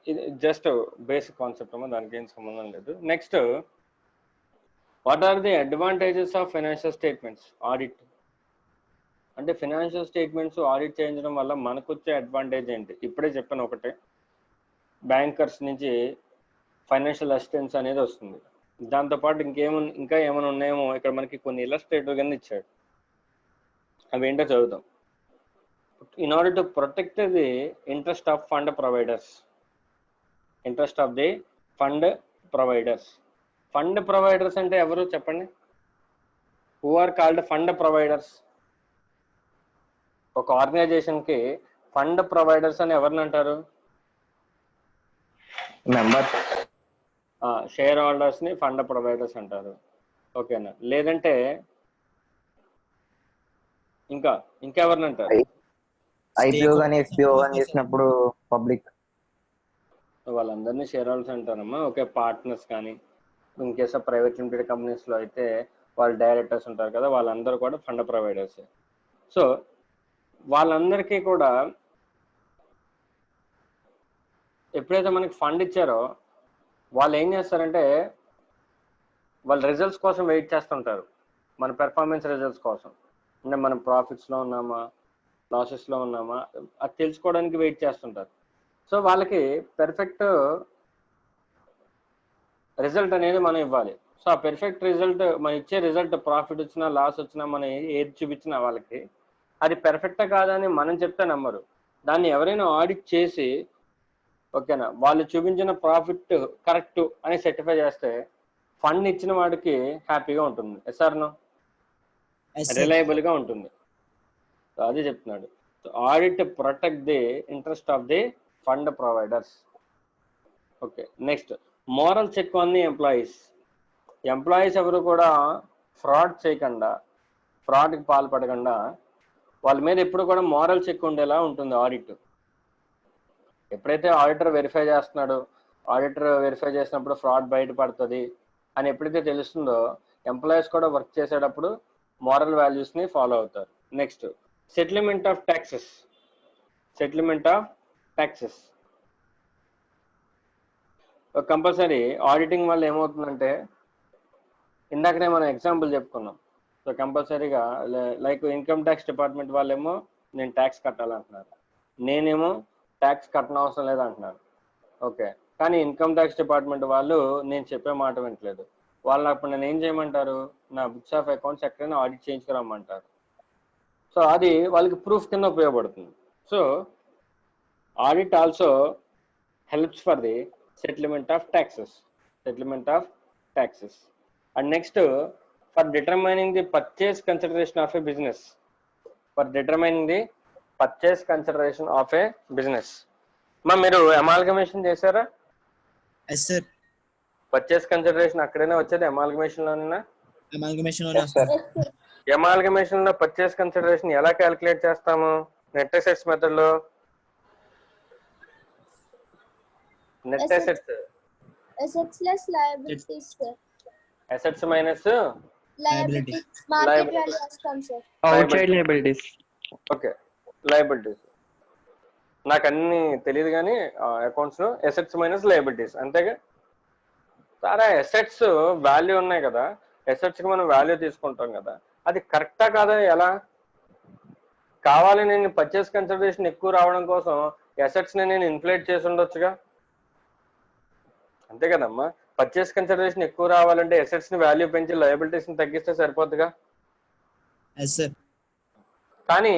Speaker 1: ఇది జస్ట్ బేసిక్ కాన్సెప్ట్ అమ్మా, దానికి ఏం సంబంధం లేదు. Next, what are the advantages of financial statements audit? అంటే ఫైనాన్షియల్ స్టేట్మెంట్స్ ఆడిట్ చేయించడం వల్ల మనకు వచ్చే అడ్వాంటేజ్ ఏంటి? ఇప్పుడే చెప్పాను ఒకటే, బ్యాంకర్స్ నుంచి ఫైనాన్షియల్ అసిస్టెన్స్ అనేది వస్తుంది. దాంతోపాటు ఇంకా ఏమైనా ఉన్నాయేమో ఇక్కడ మనకి కొన్ని ఇలస్ట్రేటివ్ కింద ఇచ్చాడు, అవి ఏంటో చదువుతాం. In order to protect the interest of fund providers, fund providers అంటే ఎవరు చెప్పండి? who are called fund providers? ఒక ఆర్గనైజేషన్ కి ఫండ్ ప్రొవైడర్స్ అని ఎవరిని అంటారు?
Speaker 3: మెంబర్స్,
Speaker 1: షేర్ హోల్డర్స్ ని ఫండ్ ప్రొవైడర్స్ అంటారు. ఓకేనా. లేదంటే ఇంకెవరిని అంటారు?
Speaker 3: ఐపీఓ కానీ ఎస్పీఓ కానీ చేసినప్పుడు పబ్లిక్,
Speaker 1: వాళ్ళందరినీ షేర్ హోల్డర్స్ అంటారమ్మా. ఓకే. పార్ట్నర్స్ కానీ in case of private limited companies లో అయితే వాళ్ళు డైరెక్టర్స్ ఉంటారు కదా, వాళ్ళందరూ కూడా ఫండ్ ప్రొవైడర్స్. సో వాళ్ళందరికీ కూడా ఎప్పుడైతే మనకి ఫండ్ ఇచ్చారో వాళ్ళు ఏం చేస్తారంటే వాళ్ళ రిజల్ట్స్ కోసం వెయిట్ చేస్తుంటారు. మన పెర్ఫార్మెన్స్ రిజల్ట్స్ కోసం. అంటే మనం ప్రాఫిట్స్లో ఉన్నామా, లాసెస్లో ఉన్నామా, అది తెలుసుకోవడానికి వెయిట్ చేస్తుంటారు. సో వాళ్ళకి పెర్ఫెక్ట్ రిజల్ట్ అనేది మనం ఇవ్వాలి. సో ఆ పెర్ఫెక్ట్ రిజల్ట్ మనం ఇచ్చే రిజల్ట్, ప్రాఫిట్ వచ్చినా లాస్ వచ్చినా మనం ఏది చూపించినా వాళ్ళకి అది పెర్ఫెక్టా కాదని మనం చెప్తే నమ్మరు. దాన్ని ఎవరైనా ఆడిట్ చేసి ఓకేనా వాళ్ళు చూపించిన ప్రాఫిట్ కరెక్ట్ అని సర్టిఫై చేస్తే ఫండ్ ఇచ్చిన వాడికి హ్యాపీగా ఉంటుంది. ఎస్ఆర్నో రిలయబుల్గా ఉంటుంది. సో అది చెప్తున్నాడు. So audit protect the interest of the fund providers. Okay, next moral check on the employees. Employees ఎవరు కూడా ఫ్రాడ్ చేయకుండా, ఫ్రాడ్కి పాల్పడకుండా వాళ్ళ మీద ఎప్పుడు కూడా మోరల్ చెక్ ఉండేలా ఉంటుంది ఆడిట్. ఎప్పుడైతే ఆడిటర్ వెరిఫై చేస్తున్నాడో, ఆడిటర్ వెరిఫై చేసినప్పుడు ఫ్రాడ్ బయటపడుతుంది అని ఎప్పుడైతే తెలుస్తుందో ఎంప్లాయీస్ కూడా వర్క్ చేసేటప్పుడు మోరల్ వాల్యూస్ని ఫాలో అవుతారు. Next settlement of taxes. Settlement of taxes compulsory auditing వల్ల ఏమవుతుందంటే ఇందాకనే మనం ఎగ్జాంపుల్ చెప్పుకున్నాం. సో కంపల్సరీగా లైక్ ఇన్కమ్ ట్యాక్స్ డిపార్ట్మెంట్ వాళ్ళేమో నేను ట్యాక్స్ కట్టాలంటున్నారు, నేనేమో ట్యాక్స్ కట్టనవసరం లేదంటున్నారు. ఓకే, కానీ ఇన్కమ్ ట్యాక్స్ డిపార్ట్మెంట్ వాళ్ళు నేను చెప్పే మాట వింటలేదు. వాళ్ళు అప్పుడు నేను ఏం చేయమంటారు, నా బుక్స్ ఆఫ్ అకౌంట్స్ ఎక్కడైనా ఆడిట్ చేయించుకురమ్మంటారు. సో అది వాళ్ళకి ప్రూఫ్ కింద ఉపయోగపడుతుంది. So audit also helps for the settlement of taxes. Settlement of taxes. And next for determining the purchase consideration of A business. For determining the purchase consideration of A business. మా మీరు amalgamation చేశారా?
Speaker 2: Yes sir.
Speaker 1: Purchase consideration అక్కడైనా వచ్చేది amalgamation లోనేనా?
Speaker 2: Amalgamation లోనే వస్తుంది.
Speaker 1: Amalgamation లో purchase consideration ఎలా calculate చేస్తాము? నెట్ అసెట్స్ మెథడ్ లో. Net assets
Speaker 4: assets less liabilities sir.
Speaker 1: Assets minus
Speaker 4: liabilities market value వస్తాం sir.
Speaker 3: Outside liabilities.
Speaker 1: Okay, liabilities నాకు అన్ని తెలియదు కానీ అకౌంట్స్ లో అసెట్స్ మైనస్ లయబిలిటీస్ అంతేగా. సారా అసెట్స్ వాల్యూ ఉన్నాయి కదా, అసెట్స్ కి మనం వాల్యూ తీసుకుంటాం కదా, అది కరెక్టా కాదా? ఎలా కావాలి? నేను పర్చేస్ కన్సిడరేషన్ ఎక్కువ రావడం కోసం అసెట్స్ ని నేను ఇన్ఫ్లేట్ చేసి ఉండొచ్చుగా, అంతే కదమ్మా. పర్చేస్ కన్సిడరేషన్ ఎక్కువ రావాలంటే అసెట్స్ ని వాల్యూ పెంచి లయబిలిటీస్ ని తగ్గిస్తే సరిపోద్దిగా.
Speaker 2: Yes sir.
Speaker 1: కానీ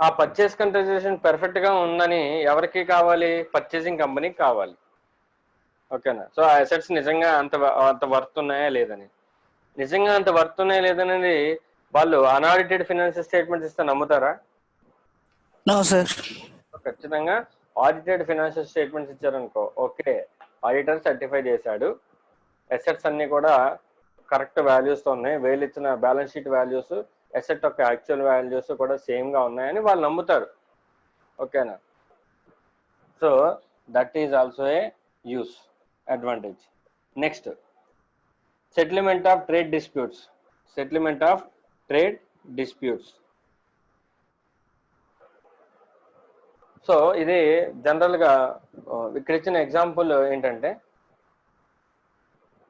Speaker 1: ఆ పర్చేస్ కన్సిడరేషన్ పర్ఫెక్ట్ గా ఉందని ఎవరికి కావాలి? పర్చేసింగ్ కంపెనీకి కావాలి. ఓకేనా. సో ఆ అసెట్స్ నిజంగా అంత వర్త్ ఉన్నాయా లేదని, నిజంగా అంత వర్త్ ఉన్నాయా లేదనేది వాళ్ళు అన్ఆడిటెడ్ ఫైనాన్షియల్ స్టేట్మెంట్స్ ఇస్తే నమ్ముతారా?
Speaker 3: No sir.
Speaker 1: ఖచ్చితంగా ఆడిటెడ్ ఫైనాన్షియల్ స్టేట్మెంట్స్ ఇచ్చారనుకో, ఓకే ఆడిటర్ సర్టిఫై చేశాడు, అసెట్స్ అన్ని కూడా కరెక్ట్ వాల్యూస్ తో ఉన్నాయి, వీళ్ళు ఇచ్చిన బ్యాలెన్స్ షీట్ వాల్యూస్ అసెట్ యొక్క యాక్చువల్ వాల్యూస్ కూడా సేమ్ గా ఉన్నాయని వాళ్ళు నమ్ముతారు. ఓకేనా. So that is also a use advantage. Next settlement of trade disputes. Settlement of trade disputes. So ఇది జనరల్ గా ఇక్కడ ఇచ్చిన ఎగ్జాంపుల్ ఏంటంటే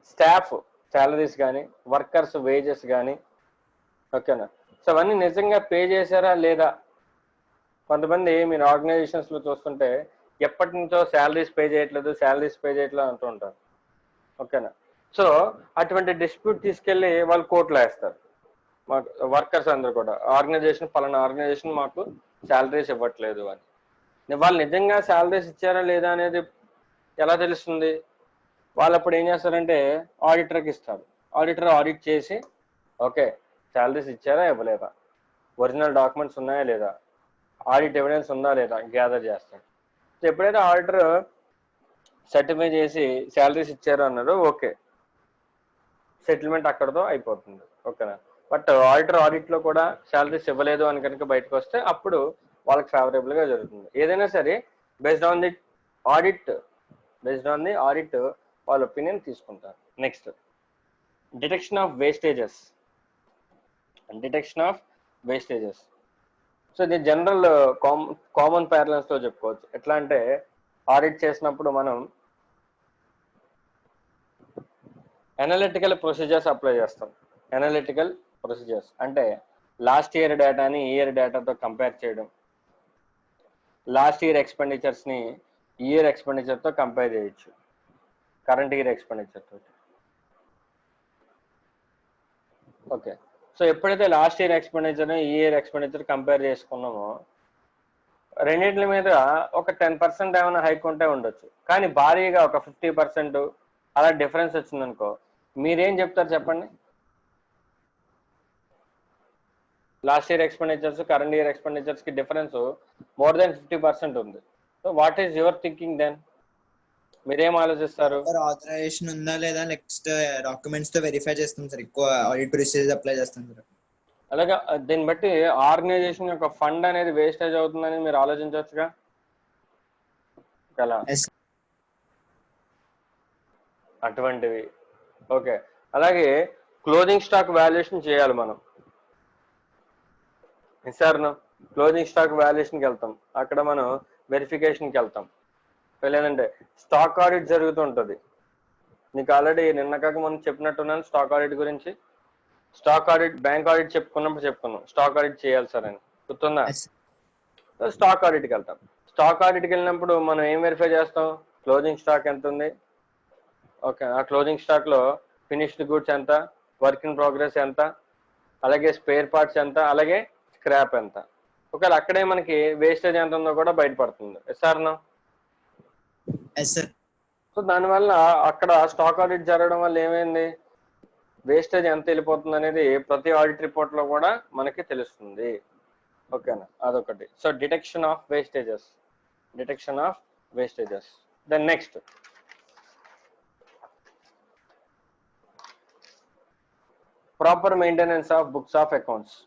Speaker 1: స్టాఫ్ శాలరీస్ కానీ, వర్కర్స్ వేజెస్ కానీ, ఓకేనా. సో అవన్నీ నిజంగా పే చేశారా లేదా? కొంతమంది మీరు ఆర్గనైజేషన్స్ లో చూస్తుంటే ఎప్పటి నుంచో శాలరీస్ పే చేయట్లేదు అంటూ ఉంటారు. ఓకేనా. సో అటువంటి డిస్ప్యూట్ తీసుకెళ్లి వాళ్ళు కోర్టులో వేస్తారు. మాకు వర్కర్స్ అందరూ కూడా ఆర్గనైజేషన్ పలానా ఆర్గనైజేషన్ మాకు శాలరీస్ ఇవ్వట్లేదు అని. వాళ్ళు నిజంగా శాలరీస్ ఇచ్చారా లేదా అనేది ఎలా తెలుస్తుంది? వాళ్ళు అప్పుడు ఏం చేస్తారంటే ఆడిటర్కి ఇస్తారు. ఆడిటర్ ఆడిట్ చేసి ఓకే శాలరీస్ ఇచ్చారా ఇవ్వలేదా, ఒరిజినల్ డాక్యుమెంట్స్ ఉన్నాయా లేదా, ఆడిట్ ఎవిడెన్స్ ఉందా లేదా గ్యాదర్ చేస్తాడు. సో ఎప్పుడైతే ఆడిటర్ సర్టిఫై చేసి శాలరీస్ ఇచ్చారు అన్నారు, ఓకే సెటిల్మెంట్ అక్కడతో అయిపోతుంది. ఓకేనా. బట్ ఆడిటర్ ఆడిట్లో కూడా శాలరీస్ ఇవ్వలేదు అని కనుక బయటకు వస్తే అప్పుడు వాళ్ళకి ఫేవరబుల్ గా జరుగుతుంది. ఏదైనా సరే బేస్డ్ ఆన్ ది ఆడిట్ వాళ్ళ ఒపీనియన్ తీసుకుంటారు. Next detection of wastages. So ఇది జనరల్ కామన్ ప్యారలెన్స్ తో చెప్పుకోవచ్చు. ఎట్లా అంటే ఆడిట్ చేసినప్పుడు మనం అనలిటికల్ ప్రొసీజర్స్ అప్లై చేస్తాం. అనలిటికల్ ప్రొసీజర్స్ అంటే లాస్ట్ ఇయర్ డేటాని ఈ ఇయర్ డేటాతో కంపేర్ చేయడం, లాస్ట్ ఇయర్ ఎక్స్పెండిచర్స్ని ఈ ఇయర్ ఎక్స్పెండిచర్తో కంపేర్ చేయొచ్చు, కరెంట్ ఇయర్ ఎక్స్పెండిచర్ తోటి. ఓకే, సో ఎప్పుడైతే లాస్ట్ ఇయర్ ఎక్స్పెండిచర్ ఈ ఇయర్ ఎక్స్పెండిచర్ కంపేర్ చేసుకున్నామో రెండింటి మీద ఒక 10% ఏమైనా హైక్ ఉంటే ఉండొచ్చు, కానీ భారీగా ఒక 50% అలా డిఫరెన్స్ వచ్చిందనుకో మీరేం చెప్తారు చెప్పండి? Last year expenditures current year expenditures కి డిఫరెన్స్ మోర్ దెన్ 50% ఉంది. So what is your thinking then? మీరేం ఆలోచిస్తారు?
Speaker 2: ఆథరైజేషన్ ఉందా లేదా నెక్స్ట్ డాక్యుమెంట్స్ తో వెరిఫై చేస్తాం సార్, ఎక్కువ ఆడిట్ ప్రొసీజర్ అప్లై చేస్తాం సార్.
Speaker 1: అలాగా దీన్ని బట్టి ఆర్గనైజేషన్ యొక్క ఫండ్ అనేది వేస్టేజ్ అవుతుందని మీరు ఆలోచించవచ్చుగా కదా అటువంటివి. ఓకే, అలాగే క్లోజింగ్ స్టాక్ వాల్యుయేషన్ చేయాలి మనం. సార్ క్లోజింగ్ స్టాక్ వాల్యుయేషన్కి వెళ్తాం, అక్కడ మనం వెరిఫికేషన్కి వెళ్తాం, లేదంటే స్టాక్ ఆడిట్ జరుగుతుంటుంది. నీకు ఆల్రెడీ నిన్న కాక మనం చెప్పినట్టున్నాను స్టాక్ ఆడిట్ గురించి. స్టాక్ ఆడిట్ బ్యాంక్ ఆడిట్ చెప్పుకున్నాం స్టాక్ ఆడిట్ చేయాలి సార్ అని, గుర్తుందా? స్టాక్ ఆడిట్కి వెళ్తాం. స్టాక్ ఆడిట్కి వెళ్ళినప్పుడు మనం ఏం వెరిఫై చేస్తాం? క్లోజింగ్ స్టాక్ ఎంత ఉంది, ఓకే, ఆ క్లోజింగ్ స్టాక్లో ఫినిష్డ్ గూడ్స్ ఎంత, వర్క్ ఇన్ ప్రోగ్రెస్ ఎంత, అలాగే స్పేర్ పార్ట్స్ ఎంత, అలాగే స్క్రాప్ ఎంత. ఒకవేళ అక్కడే మనకి వేస్టేజ్ ఎంత ఉందో కూడా బయటపడుతుంది. సార్నా? సో దానివల్ల అక్కడ స్టాక్ ఆడిట్ జరగడం వల్ల ఏమైంది, వేస్టేజ్ ఎంత వెళ్ళిపోతుంది అనేది ప్రతి ఆడిట్ రిపోర్ట్ లో కూడా మనకి తెలుస్తుంది. ఓకేనా, అదొకటి. So detection of wastages, then next proper maintenance of books of accounts.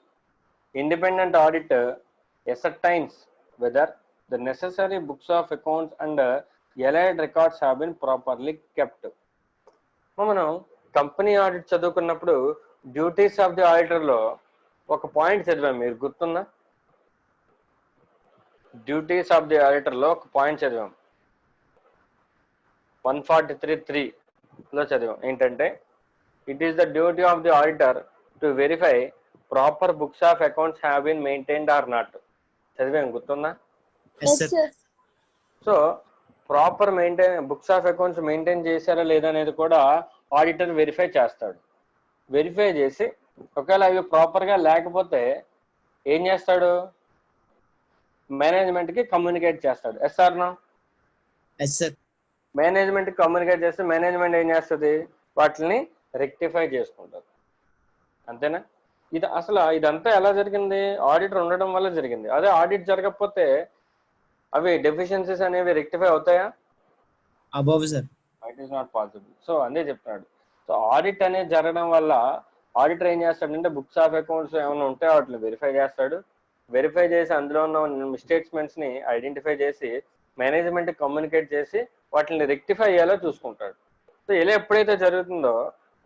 Speaker 1: Independent auditor ascertains whether the necessary books of accounts and allied records have been properly kept. మనం కంపెనీ ఆడిట్ చదువుకున్నప్పుడు duties of the auditor లో ఒక point చదివాం, మీరు గుర్తుందా? Duties of the auditor లో ఒక point చదివాం, 143(3) లో చదివాం. ఏంటంటే it is the duty of the auditor to verify proper books of accounts have been maintained or not. చదివాం, గుర్తుందా? So proper books of accounts maintain చేశారా లేదా అనేది కూడా ఆడిటర్ వెరిఫై చేస్తాడు. వెరిఫై చేసి ఒకవేళ అవి ప్రాపర్ గా లేకపోతే ఏం చేస్తాడు? మేనేజ్మెంట్ కి కమ్యూనికేట్ చేస్తాడు. ఎస్ఆర్నా? మేనేజ్మెంట్ కి కమ్యూనికేట్ చేస్తే మేనేజ్మెంట్ ఏం చేస్తుంది? వాటిని రెక్టిఫై చేసుకుంటుంది. అంతేనా? ఇది అసలు ఇదంతా ఎలా జరిగింది? ఆడిటర్ ఉండడం వల్ల జరిగింది. అదే ఆడిట్ జరగకపోతే అవి డెఫిషియన్సీస్ అనేవి రెక్టిఫై అవుతాయా? It is not possible. So అదే చెప్తున్నాడు. సో ఆడిట్ అనేది జరగడం వల్ల ఆడిటర్ ఏం చేస్తాడంటే బుక్స్ ఆఫ్ అకౌంట్స్ ఏమైనా ఉంటే వాటిని వెరిఫై చేస్తాడు. వెరిఫై చేసి అందులో ఉన్న మిస్టేక్స్మెంట్స్ ని ఐడెంటిఫై చేసి మేనేజ్మెంట్ కమ్యూనికేట్ చేసి వాటిని రెక్టిఫై అయ్యేలా చూసుకుంటాడు. సో ఇలా ఎప్పుడైతే జరుగుతుందో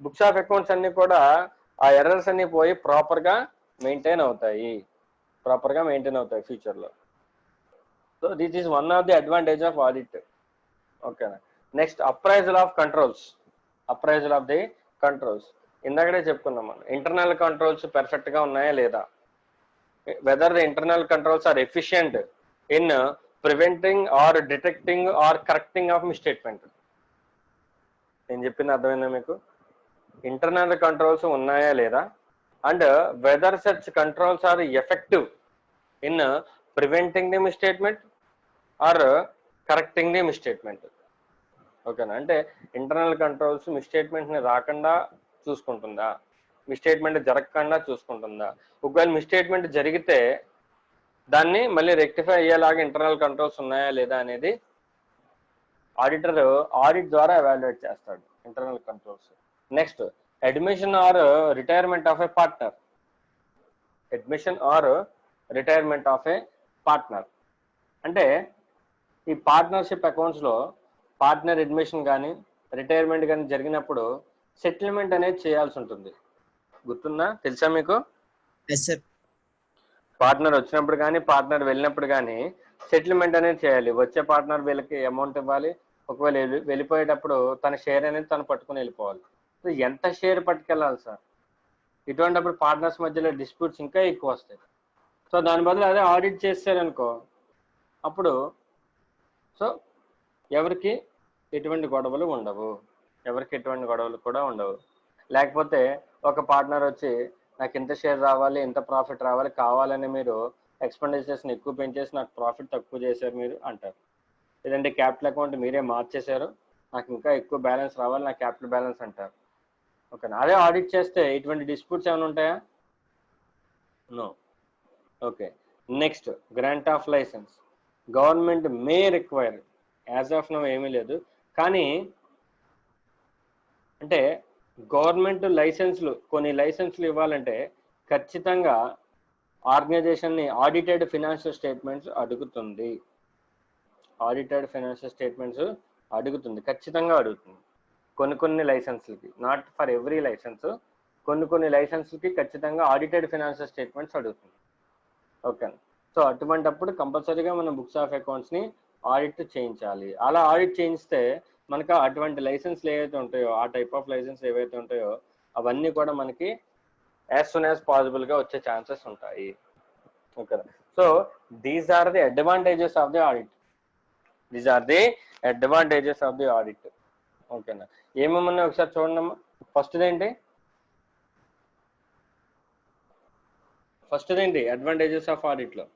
Speaker 1: బుక్స్ ఆఫ్ అకౌంట్స్ అన్ని కూడా ఆ ఎర్రర్స్ అన్ని పోయి ప్రాపర్ గా మెయింటైన్ అవుతాయి ఫ్యూచర్ లో. So this is one of the advantage of audit. ఓకేనా? Next appraisal of the controls. ఇందాకడే చెప్పుకున్నాం మనం, ఇంటర్నల్ కంట్రోల్స్ పర్ఫెక్ట్ గా ఉన్నాయా లేదా, whether the internal controls are efficient in preventing or detecting or correcting of misstatement. నేను చెప్పింది అర్థమైందా మీకు? ఇంటర్నల్ కంట్రోల్స్ ఉన్నాయా లేదా, and whether such controls are effective in preventing the misstatement or correcting the misstatement. ఓకేనా? అంటే ఇంటర్నల్ కంట్రోల్స్ మిస్టేట్మెంట్ ని రాకుండా చూసుకుంటుందా, మిస్టేట్మెంట్ జరగకుండా చూసుకుంటుందా, ఒకవేళ మిస్టేట్మెంట్ జరిగితే దాన్ని మళ్ళీ రెక్టిఫై అయ్యేలాగా ఇంటర్నల్ కంట్రోల్స్ ఉన్నాయా లేదా అనేది ఆడిటర్ ఆడిట్ ద్వారా ఎవాల్యుయేట్ చేస్తాడు internal controls. Next admission or retirement of a partner. అంటే ఈ పార్ట్నర్షిప్ అకౌంట్స్ లో పార్ట్నర్ అడ్మిషన్ కానీ రిటైర్మెంట్ కానీ జరిగినప్పుడు సెటిల్మెంట్ అనేది చేయాల్సి ఉంటుంది. గుర్తుందా? తెలుసా మీకు? పార్ట్నర్ వచ్చినప్పుడు కానీ పార్ట్నర్ వెళ్ళినప్పుడు కానీ సెటిల్మెంట్ అనేది చేయాలి. వచ్చే పార్ట్నర్ వీళ్ళకి అమౌంట్ ఇవ్వాలి, ఒకవేళ వెళ్ళిపోయేటప్పుడు తన షేర్ అనేది తను పట్టుకుని వెళ్ళిపోవాలి. ఎంత షేర్ పట్టుకెళ్ళాలి సార్? ఇటువంటిప్పుడు పార్ట్నర్స్ మధ్యలో డిస్ప్యూట్స్ ఇంకా ఎక్కువ వస్తాయి. సో దాని బదులు అదే ఆడిట్ చేశారనుకో, అప్పుడు సో ఎవరికి ఎటువంటి గొడవలు ఉండవు, ఎవరికి ఎటువంటి గొడవలు కూడా ఉండవు. లేకపోతే ఒక పార్ట్నర్ వచ్చి నాకు ఇంత షేర్ రావాలి, ఇంత ప్రాఫిట్ రావాలి, కావాలని మీరు ఎక్స్పెండిచర్స్ని ఎక్కువ పెంచేసి నాకు ప్రాఫిట్ తక్కువ చేశారు మీరు అంటారు. లేదంటే క్యాపిటల్ అకౌంట్ మీరే మార్చేశారు, నాకు ఇంకా ఎక్కువ బ్యాలెన్స్ రావాలి, నాకు క్యాపిటల్ బ్యాలెన్స్ అంటారు. ఓకేనా. అదే ఆడిట్ చేస్తే ఇటువంటి డిస్ప్యూట్స్ ఏమైనా ఉంటాయా? No. Okay. Next, grant of license. Government may require, as of now ఏమీ లేదు, కానీ అంటే గవర్నమెంట్ లైసెన్స్లు, కొన్ని లైసెన్స్లు ఇవ్వాలంటే ఖచ్చితంగా ఆర్గనైజేషన్ని ఆడిటెడ్ ఫినాన్షియల్ స్టేట్మెంట్స్ అడుగుతుంది. ఆడిటెడ్ ఫైనాన్షియల్ స్టేట్మెంట్స్ అడుగుతుంది, ఖచ్చితంగా అడుగుతుంది. కొన్ని లైసెన్స్లకి, నాట్ ఫర్ ఎవ్రీ లైసెన్స్, కొన్ని లైసెన్స్లకి ఖచ్చితంగా ఆడిటెడ్ ఫైనాన్షియల్ స్టేట్మెంట్స్ అడుగుతుంది. ఓకే. సో అటువంటప్పుడు కంపల్సరీగా మనం బుక్స్ ఆఫ్ అకౌంట్స్ని ఆడిట్ చేయించాలి. అలా ఆడిట్ చేయిస్తే మనకు అటువంటి లైసెన్స్లు ఏవైతే ఉంటాయో, ఆ టైప్ ఆఫ్ లైసెన్స్ ఏవైతే ఉంటాయో అవన్నీ కూడా మనకి యాజ్ సూన్ యాజ్ పాసిబుల్గా వచ్చే ఛాన్సెస్ ఉంటాయి. Okay. So these are the advantages of the audit. These are the advantages of the audit. ఓకేనా. ఏమేమన్నా ఒకసారి చూడండి. ఫస్ట్ ఏంటి అడ్వాంటేజెస్ ఆఫ్ ఆడిట్ లో?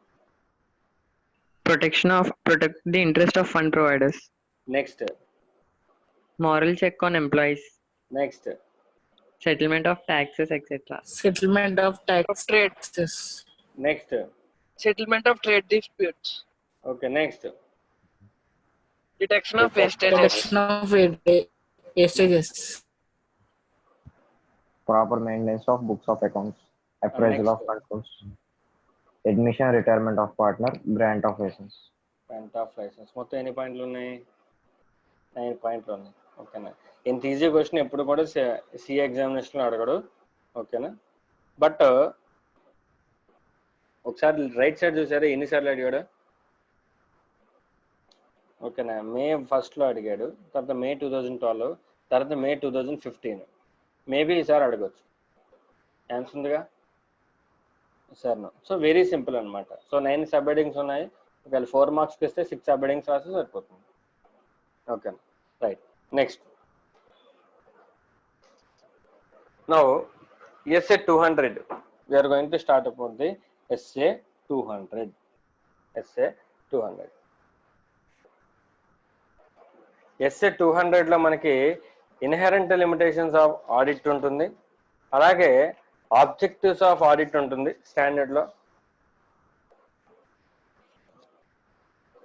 Speaker 5: protect the interest of fund providers,
Speaker 1: next
Speaker 5: moral check on employees,
Speaker 1: next
Speaker 5: settlement of taxes, etc.
Speaker 6: Settlement of taxes.
Speaker 1: Next
Speaker 6: Settlement of trade disputes.
Speaker 1: Okay. Next
Speaker 6: Detection of wastages.
Speaker 3: Proper maintenance of books of accounts, appraisal of controls, admission retirement of partner, grant of license.
Speaker 1: Grant of license. మొత్తం ఎన్ని పాయింట్లు ఉన్నాయి? 9 పాయింట్లు ఉన్నాయి. ఓకేనా. ఇంత easy question ఎప్పుడు కూడా సిఏ ఎగ్జామినేషన్లో అడగడు. ఓకేనా. బట్ ఒకసారి రైట్ సైడ్ చూసారా ఎన్నిసార్లు అడిగాడు? ఓకేనా. మే 1లో అడిగాడు, తర్వాత మే 2012, తర్వాత మే 2015. మేబీ ఈసారి అడగచ్చు. ఆన్సర్ ఉందిగా sir. No. So very simple అనమాట. సో 9 సబ్ హెడింగ్స్ ఉన్నాయి. ఒకవేళ 4 మార్క్స్కి ఇస్తే 6 సబ్ హెడింగ్స్ రాస్తే సరిపోతుంది. ఓకేనా. Right. Next now essay 200. We are going to start upon the essay 200. essay 200. essay 200లో మనకి ఇన్హెరెంట్ లిమిటేషన్స్ ఆఫ్ ఆడిట్ ఉంటుంది, అలాగే ఆబ్జెక్టివ్స్ ఆఫ్ ఆడిట్ ఉంటుంది స్టాండర్డ్లో.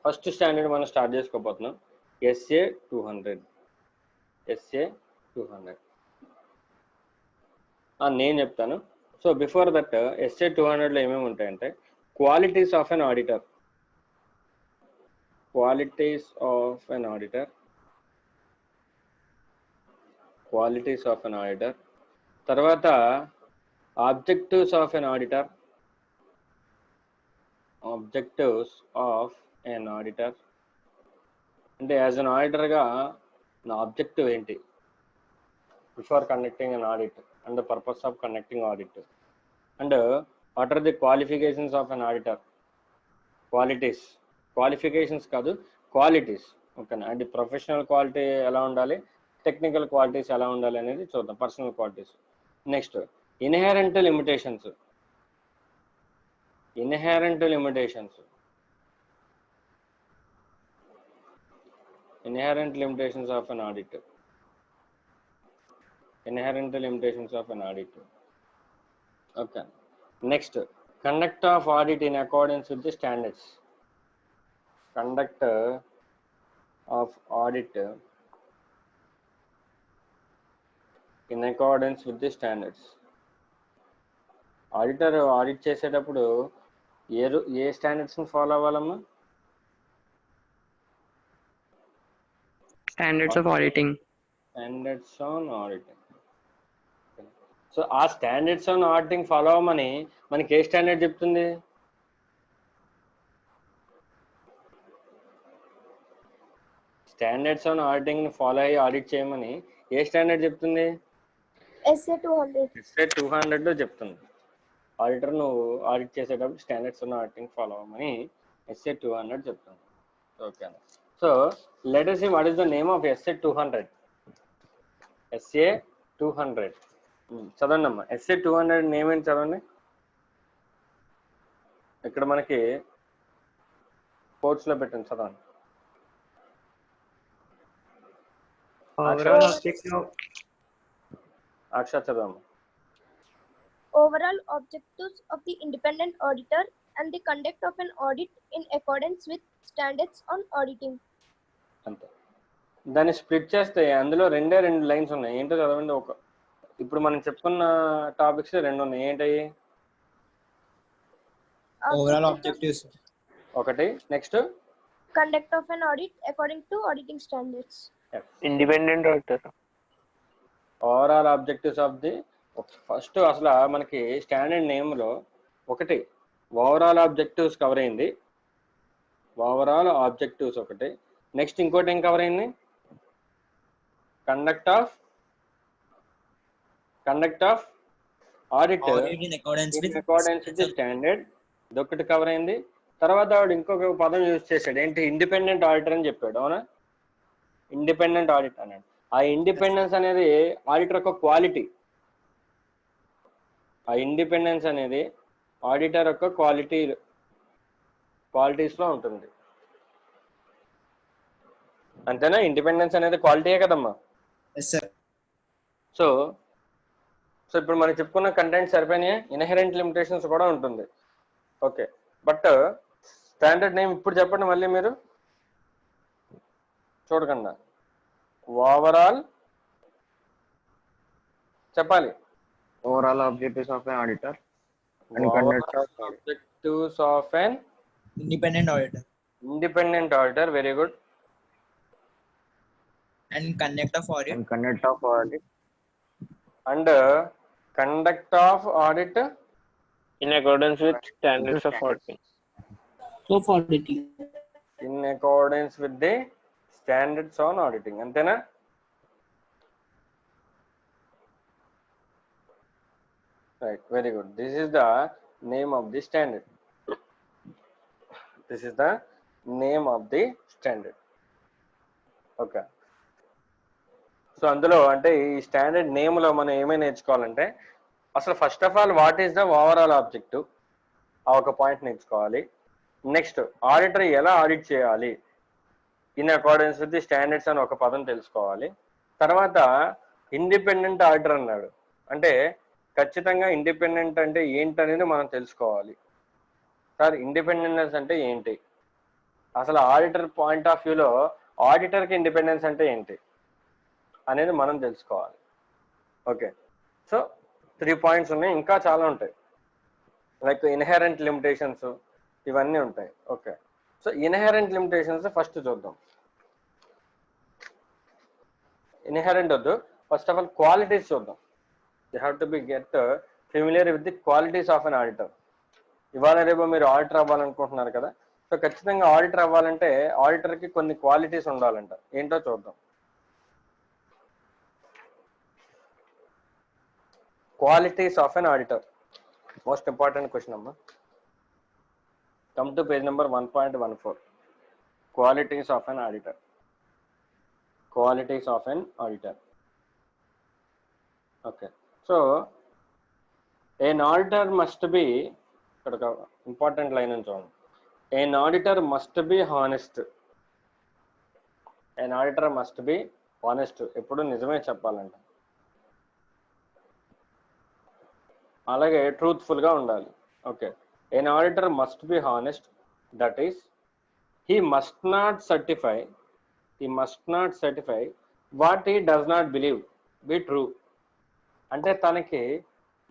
Speaker 1: ఫస్ట్ స్టాండర్డ్ మనం స్టార్ట్ చేసుకోబోతున్నాం. essay 200. essay 200 నేను చెప్తాను. సో బిఫోర్ దట్ essay 200లో ఏమేమి ఉంటాయంటే qualities of an auditor, qualities of an auditor, qualities of an auditor, తర్వాత objectives of an auditor, objectives of an auditor అంటే యాజ్ అన్ ఆడిటర్గా నా ఆబ్జెక్టివ్ ఏంటి before conducting an audit and the purpose of conducting audit, and what are the qualifications of an auditor. Qualifications కాదు, qualities. ఓకేనా. And professional quality ఎలా ఉండాలి, technical qualities ఎలా ఉండాలి అనేది చూద్దాం, personal qualities. Next inherent limitations. Inherent limitations of an audit. inherent limitations of an audit. Okay. Next, conduct of audit in accordance with the standards. Conduct of audit in accordance with the standards. Auditor audit చేసేటప్పుడు ఏ స్టాండర్డ్స్ని follow అవ్వాలమ్మా?
Speaker 5: Standards of auditing.
Speaker 1: Standards on auditing. So ఆ standards on auditing follow అవ్వమని మనకి ఏ standard చెప్తుంది? Standards on ఆడిటింగ్ని ఫాలో అయ్యి ఆడిట్ చేయమని ఏ స్టాండర్డ్ చెప్తుంది?
Speaker 4: SA 200.
Speaker 1: ఎస్ఏ 200 చెప్తుంది. ఆడిటర్ నువ్వు ఆడిట్ చేసేటప్పుడు స్టాండర్డ్స్ ఉన్న ఆడిటింగ్ ఫాలో అవ్వమని ఎస్ఏ 200 చెప్తుంది. Okay. So let us see what is the name of SA 200. SA 200 చదవండి అమ్మా. SA 200 నేమ్ ఏంటి చదవండి. ఇక్కడ మనకి కోర్స్ లో పెట్టండి, చదవండి.
Speaker 5: Overall objective.
Speaker 1: Akshara చదవమ్మా.
Speaker 4: Overall objectives of the independent auditor and the conduct of an audit in accordance with standards on auditing.
Speaker 1: అంతే. దాన్ని స్ప్లిట్ చేస్తే అందులో 2 లైన్స్ ఉన్నాయి. ఏంటో చదవండి. ఇప్పుడు మనం చెప్పుకున్న టాపిక్స్ 2 ఉన్నాయి. ఏంటవి?
Speaker 2: ఓవరాల్ ఆబ్జెక్టివ్స్
Speaker 1: ఒకటి, next
Speaker 4: Conduct of an audit according to auditing standards.
Speaker 5: Independent auditor.
Speaker 1: Overall objectives of the first అసలు మనకి స్టాండర్డ్ నేమ్ లో ఒకటి ఓవరాల్ ఆబ్జెక్టివ్స్ కవర్ అయింది. ఓవరాల్ ఆబ్జెక్టివ్స్ ఒకటి. నెక్స్ట్ ఇంకోటి ఏం కవర్ అయింది? Conduct of audit
Speaker 2: in accordance
Speaker 1: with standard ఇదొకటి కవర్ అయింది. తర్వాత ఆవిడ ఇంకొక పదం యూజ్ చేశాడు. ఏంటి? ఇండిపెండెంట్ ఆడిటర్ అని చెప్పాడు. అవునా? ఇండిపెండెంట్ ఆడిట్ అన్నాడు. ఆ ఇండిపెండెన్స్ అనేది ఆడిటర్ యొక్క క్వాలిటీ. ఆ ఇండిపెండెన్స్ అనేది ఆడిటర్ యొక్క క్వాలిటీస్ లో ఉంటుంది. అంతేనా? ఇండిపెండెన్స్ అనేది క్వాలిటీయే కదమ్మా. సో ఇప్పుడు మనం చెప్పుకున్న కంటెంట్ సరిపోయినాయి. ఇన్హెరెంట్ లిమిటేషన్స్ కూడా ఉంటుంది. ఓకే, బట్ స్టాండర్డ్ నేమ్ ఇప్పుడు చెప్పండి మళ్ళీ మీరు చూడకుండా. ఓవరాల్ చెప్పాలి.
Speaker 3: Overall objectives of an auditor and
Speaker 1: Overall
Speaker 3: conduct of
Speaker 1: objectives of an
Speaker 2: independent auditor
Speaker 1: very good.
Speaker 2: and conduct of audit
Speaker 3: and conduct of audit
Speaker 1: And conduct of audit
Speaker 5: In accordance with standards of auditing.
Speaker 6: So for auditing.
Speaker 1: in accordance with the standards on auditing. అంతేనా? Right, very good. This is the name of the standard. This is the name of the standard. Okay. So అందులో అంటే ఈ standard నేమ్లో మనం ఏమైనా నేర్చుకోవాలంటే అసలు first of all what is the overall objective, ఆ ఒక పాయింట్ నేర్చుకోవాలి. నెక్స్ట్ ఆడిటర్ ఎలా ఆడిట్ చేయాలి in accordance with the standards అని ఒక పదం తెలుసుకోవాలి. తర్వాత ఇండిపెండెంట్ ఆడిటర్ అన్నాడు అంటే ఖచ్చితంగా ఇండిపెండెంట్ అంటే ఏంటి అనేది మనం తెలుసుకోవాలి. సార్ ఇండిపెండెన్స్ అంటే ఏంటి, అసలు ఆడిటర్ పాయింట్ ఆఫ్ వ్యూలో ఆడిటర్కి ఇండిపెండెన్స్ అంటే ఏంటి అనేది మనం తెలుసుకోవాలి. ఓకే, సో 3 పాయింట్స్ ఉన్నాయి, ఇంకా చాలా ఉంటాయి. లైక్ ఇన్హెరెంట్ లిమిటేషన్స్ ఇవన్నీ ఉంటాయి. Okay, so inherent limitations first చూద్దాం. ఇన్హెరెంట్ వద్దు, ఫస్ట్ ఆఫ్ ఆల్ క్వాలిటీస్ చూద్దాం. You have to be get familiar with the qualities of an auditor. ఇవాళ రేపు మీరు ఆడిటర్ అవ్వాలనుకుంటున్నారు కదా, సో ఖచ్చితంగా ఆడిటర్ అవ్వాలంటే ఆడిటర్కి కొన్ని క్వాలిటీస్ ఉండాలంట. ఏంటో చూద్దాం. Qualities of an auditor, most important question number. Come to page number 1.14. Qualities of an auditor. Qualities of an auditor. Okay, so an auditor must be, important line and so on. An auditor must be honest. An auditor must be honest. ఎప్పుడు నిజమే చెప్పాలంట, అలాగే ట్రూత్ఫుల్గా ఉండాలి. Okay, an auditor must be honest, that is he must not certify what he does not believe be true. అంటే తనకి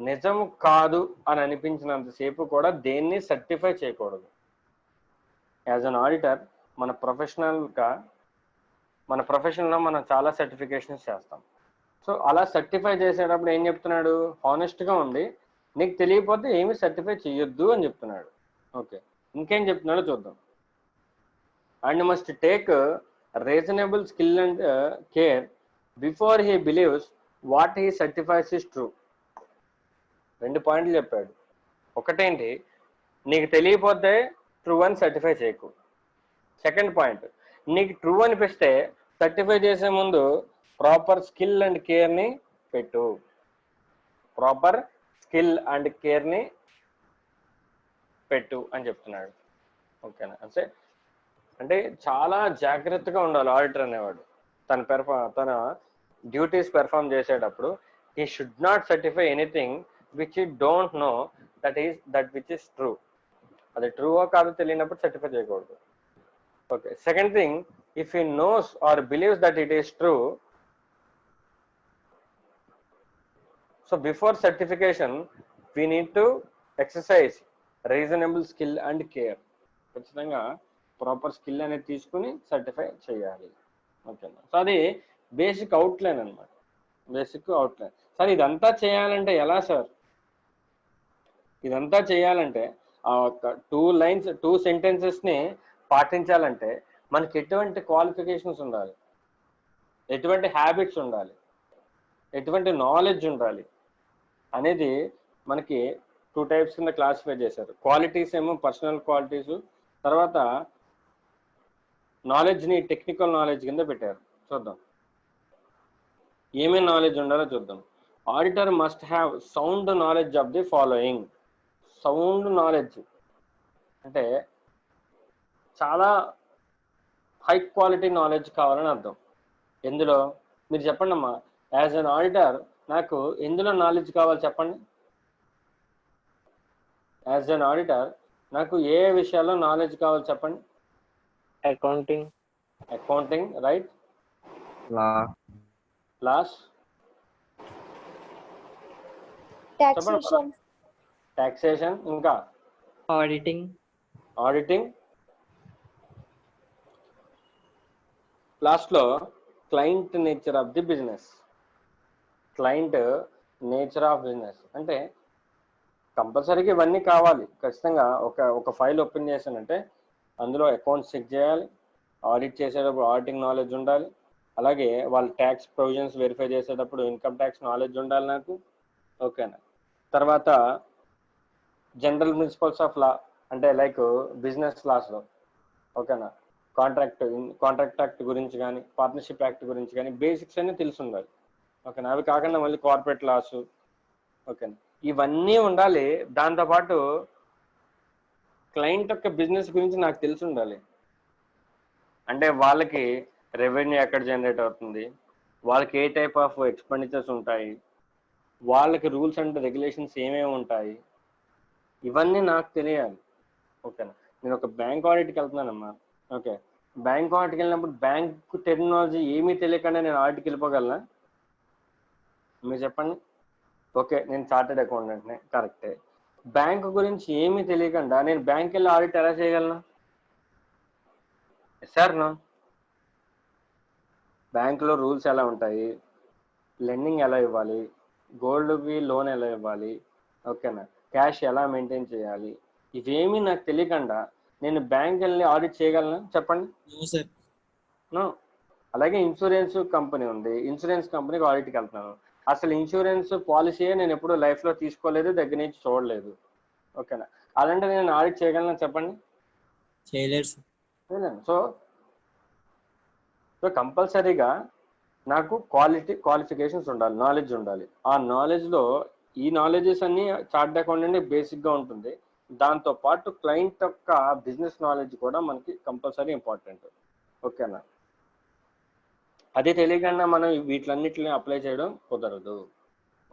Speaker 1: నిజం కాదు అని అనిపించినంతసేపు కూడా దేన్ని సర్టిఫై చేయకూడదు. యాజ్ అన్ ఆడిటర్ మన ప్రొఫెషన్లో మనం చాలా సర్టిఫికేషన్స్ చేస్తాం. సో అలా సర్టిఫై చేసేటప్పుడు ఏం చెప్తున్నాడు, హానెస్ట్గా ఉండి నీకు తెలియకపోతే ఏమి సర్టిఫై చేయొద్దు అని చెప్తున్నాడు. ఓకే, ఇంకేం చెప్తున్నాడో చూద్దాం. And must take reasonable skill and care before he believes what he సర్టిఫైస్ is true. 2 పాయింట్లు చెప్పాడు. ఒకటేంటి, నీకు తెలియపోతే ట్రూ అని సర్టిఫై చేయకు. సెకండ్ పాయింట్, నీకు ట్రూ అనిపిస్తే సర్టిఫై చేసే ముందు ప్రాపర్ స్కిల్ అండ్ కేర్ని పెట్టు. ప్రాపర్ స్కిల్ అండ్ కేర్ని పెట్టు అని చెప్తున్నాడు. ఓకేనా? అంటే చాలా జాగ్రత్తగా ఉండాలి ఆడిటర్ అనేవాడు. తన డ్యూటీస్ పెర్ఫామ్ చేసేటప్పుడు he should not certify anything which he don't know that which is true. అది ట్రూవో కాదో తెలియనప్పుడు సర్టిఫై చేయకూడదు. Okay. Second thing, if he knows or believes that it is true, so before certification we need to exercise reasonable skill and care. ఖచ్చితంగా proper skill అనేది తీసుకుని certify చేయాలి. ఓకేనా? So అది బేసిక్ అవుట్లైన్ అనమాట. Basic outline. సార్ ఇదంతా చేయాలంటే ఎలా సార్? ఇదంతా చేయాలంటే ఆ ఒక 2 lines 2 sentences-ని పాటించాలంటే మనకి ఎటువంటి క్వాలిఫికేషన్స్ ఉండాలి, ఎటువంటి హ్యాబిట్స్ ఉండాలి, ఎటువంటి నాలెడ్జ్ ఉండాలి అనేది మనకి 2 types కింద క్లాసిఫై చేశారు. క్వాలిటీస్ ఏమో పర్సనల్ క్వాలిటీస్, తర్వాత నాలెడ్జ్ని టెక్నికల్ నాలెడ్జ్ కింద పెట్టారు. చూద్దాం ఏమేమి నాలెడ్జ్ ఉండాలో చూద్దాం. Auditor must have sound knowledge of the following. Sound knowledge అంటే చాలా హై క్వాలిటీ నాలెడ్జ్ కావాలని అర్థం. ఎందులో మీరు చెప్పండి అమ్మా, యాజ్ అన్ ఆడిటర్ నాకు ఎందులో నాలెడ్జ్ కావాలి చెప్పండి. యాజ్ అన్ ఆడిటర్ నాకు ఏ విషయాల్లో నాలెడ్జ్ కావాలి చెప్పండి. Accounting, right. లాస్, టాక్సేషన్, ఇంకా ఆడిటింగ్, లాస్ట్లో client nature of the business. అంటే కంపల్సరీగా ఇవన్నీ కావాలి. ఖచ్చితంగా ఒక ఫైల్ ఓపెన్ చేశానంటే అందులో అకౌంట్స్ చెక్ చేయాలి, ఆడిట్ చేసేటప్పుడు ఆడిటింగ్ నాలెడ్జ్ ఉండాలి, అలాగే వాళ్ళ ట్యాక్స్ ప్రొవిజన్స్ వెరిఫై చేసేటప్పుడు ఇన్కమ్ ట్యాక్స్ నాలెడ్జ్ ఉండాలి నాకు. ఓకేనా? తర్వాత జనరల్ ప్రిన్సిపల్స్ ఆఫ్ లా అంటే లైక్ బిజినెస్ లాస్లో, ఓకేనా, కాంట్రాక్ట్ యాక్ట్ గురించి కానీ పార్ట్నర్షిప్ యాక్ట్ గురించి కానీ బేసిక్స్ అన్నీ తెలిసి ఉండాలి. ఓకేనా? అవి కాకుండా మళ్ళీ కార్పొరేట్ లాస్, ఓకేనా, ఇవన్నీ ఉండాలి. దాంతోపాటు క్లయింట్ యొక్క బిజినెస్ గురించి నాకు తెలిసి ఉండాలి. అంటే వాళ్ళకి రెవెన్యూ ఎక్కడ జనరేట్ అవుతుంది, వాళ్ళకి ఏ టైప్ ఆఫ్ ఎక్స్పెండిచర్స్ ఉంటాయి, వాళ్ళకి రూల్స్ అండ్ రెగ్యులేషన్స్ ఏమేమి ఉంటాయి, ఇవన్నీ నాకు తెలియాలి. ఓకేనా? నేను ఒక బ్యాంక్ ఆడిట్కి వెళ్తున్నానమ్మా. ఓకే, బ్యాంక్ ఆడిట్కి వెళ్ళినప్పుడు బ్యాంక్ టెక్నాలజీ ఏమీ తెలియకుండా నేను ఆడిట్కి వెళ్ళిపోగలనా? మీరు చెప్పండి. ఓకే, నేను చార్టెడ్ అకౌంటెంట్నే, కరెక్టే. బ్యాంక్ గురించి ఏమీ తెలియకుండా నేను బ్యాంక్ వెళ్ళి ఆడిట్ ఎలా చేయగలను? Sir no. బ్యాంకులో రూల్స్ ఎలా ఉంటాయి, లెండింగ్ ఎలా ఇవ్వాలి, గోల్డ్కి లోన్ ఎలా ఇవ్వాలి, ఓకేనా, క్యాష్ ఎలా మెయింటైన్ చేయాలి, ఇవేమీ నాకు తెలియకుండా నేను బ్యాంక్ వెళ్ళి ఆడిట్ చేయగలను చెప్పండి? నో. అలాగే ఇన్సూరెన్స్ కంపెనీ ఉంది, ఇన్సూరెన్స్ కంపెనీకి ఆడిట్కి వెళ్తున్నాను. అసలు ఇన్సూరెన్స్ పాలసీయే నేను ఎప్పుడు లైఫ్లో తీసుకోలేదు, దగ్గర నుంచి చూడలేదు. ఓకేనా? అలాంటి నేను ఆడిట్ చేయగలను చెప్పండి?
Speaker 2: చేయలేరు.
Speaker 1: సో కంపల్సరీగా నాకు క్వాలిఫికేషన్స్ ఉండాలి, నాలెడ్జ్ ఉండాలి. ఆ నాలెడ్జ్లో ఈ నాలెడ్జెస్ అన్నీ చార్టెడ్ అకౌంటెంట్ బేసిక్గా ఉంటుంది. దాంతోపాటు క్లయింట్ యొక్క బిజినెస్ నాలెడ్జ్ కూడా మనకి కంపల్సరీ ఇంపార్టెంట్. ఓకేనా? అది తెలియకుండా మనం వీటిలన్నిటిని అప్లై చేయడం కుదరదు.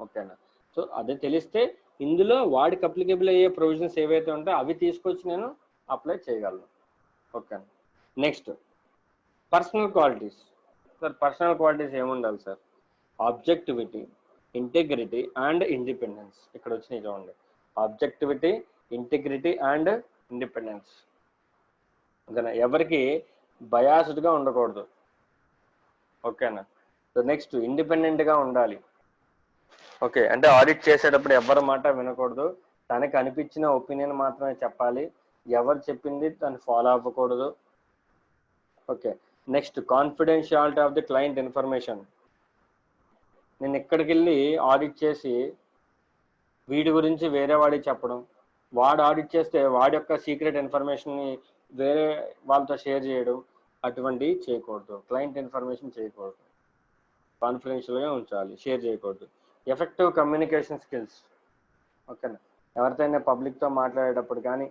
Speaker 1: ఓకేనా? సో అది తెలిస్తే ఇందులో వాడికి అప్లికేబుల్ అయ్యే ప్రొవిజన్స్ ఏవైతే ఉంటాయో అవి తీసుకొచ్చి నేను అప్లై చేయగలను. ఓకేనా? Next personal qualities. Sir personal qualities ఏముండాలి sir? Objectivity, integrity and independence. ఇక్కడ వచ్చినాయి చూడండి, ఆబ్జెక్టివిటీ, ఇంటెగ్రిటీ అండ్ ఇండిపెండెన్స్. ఓకేనా? ఎవరికి బయాస్డ్గా ఉండకూడదు. ఓకేనా? సో నెక్స్ట్ ఇండిపెండెంట్గా ఉండాలి. ఓకే, అంటే ఆడిట్ చేసేటప్పుడు ఎవరి మాట వినకూడదు, తనకి అనిపించిన ఒపీనియన్ మాత్రమే చెప్పాలి, ఎవరు చెప్పింది తను ఫాలో అవ్వకూడదు. Okay, next confidentiality of the client information. నేను ఎక్కడికి వెళ్ళి ఆడిట్ చేసి వీడి గురించి వేరే వాడికి చెప్పడం, వాడు ఆడిట్ చేస్తే వాడి యొక్క సీక్రెట్ ఇన్ఫర్మేషన్ని వేరే వాళ్ళతో షేర్ చేయడం, అటువంటివి చేయకూడదు. క్లయింట్ ఇన్ఫర్మేషన్ చేయకూడదు, కాన్ఫిడెన్షియల్గా ఉంచాలి, షేర్ చేయకూడదు. Effective communication skills. ఓకేనా, ఎవరితోనే పబ్లిక్తో మాట్లాడేటప్పుడు కానీ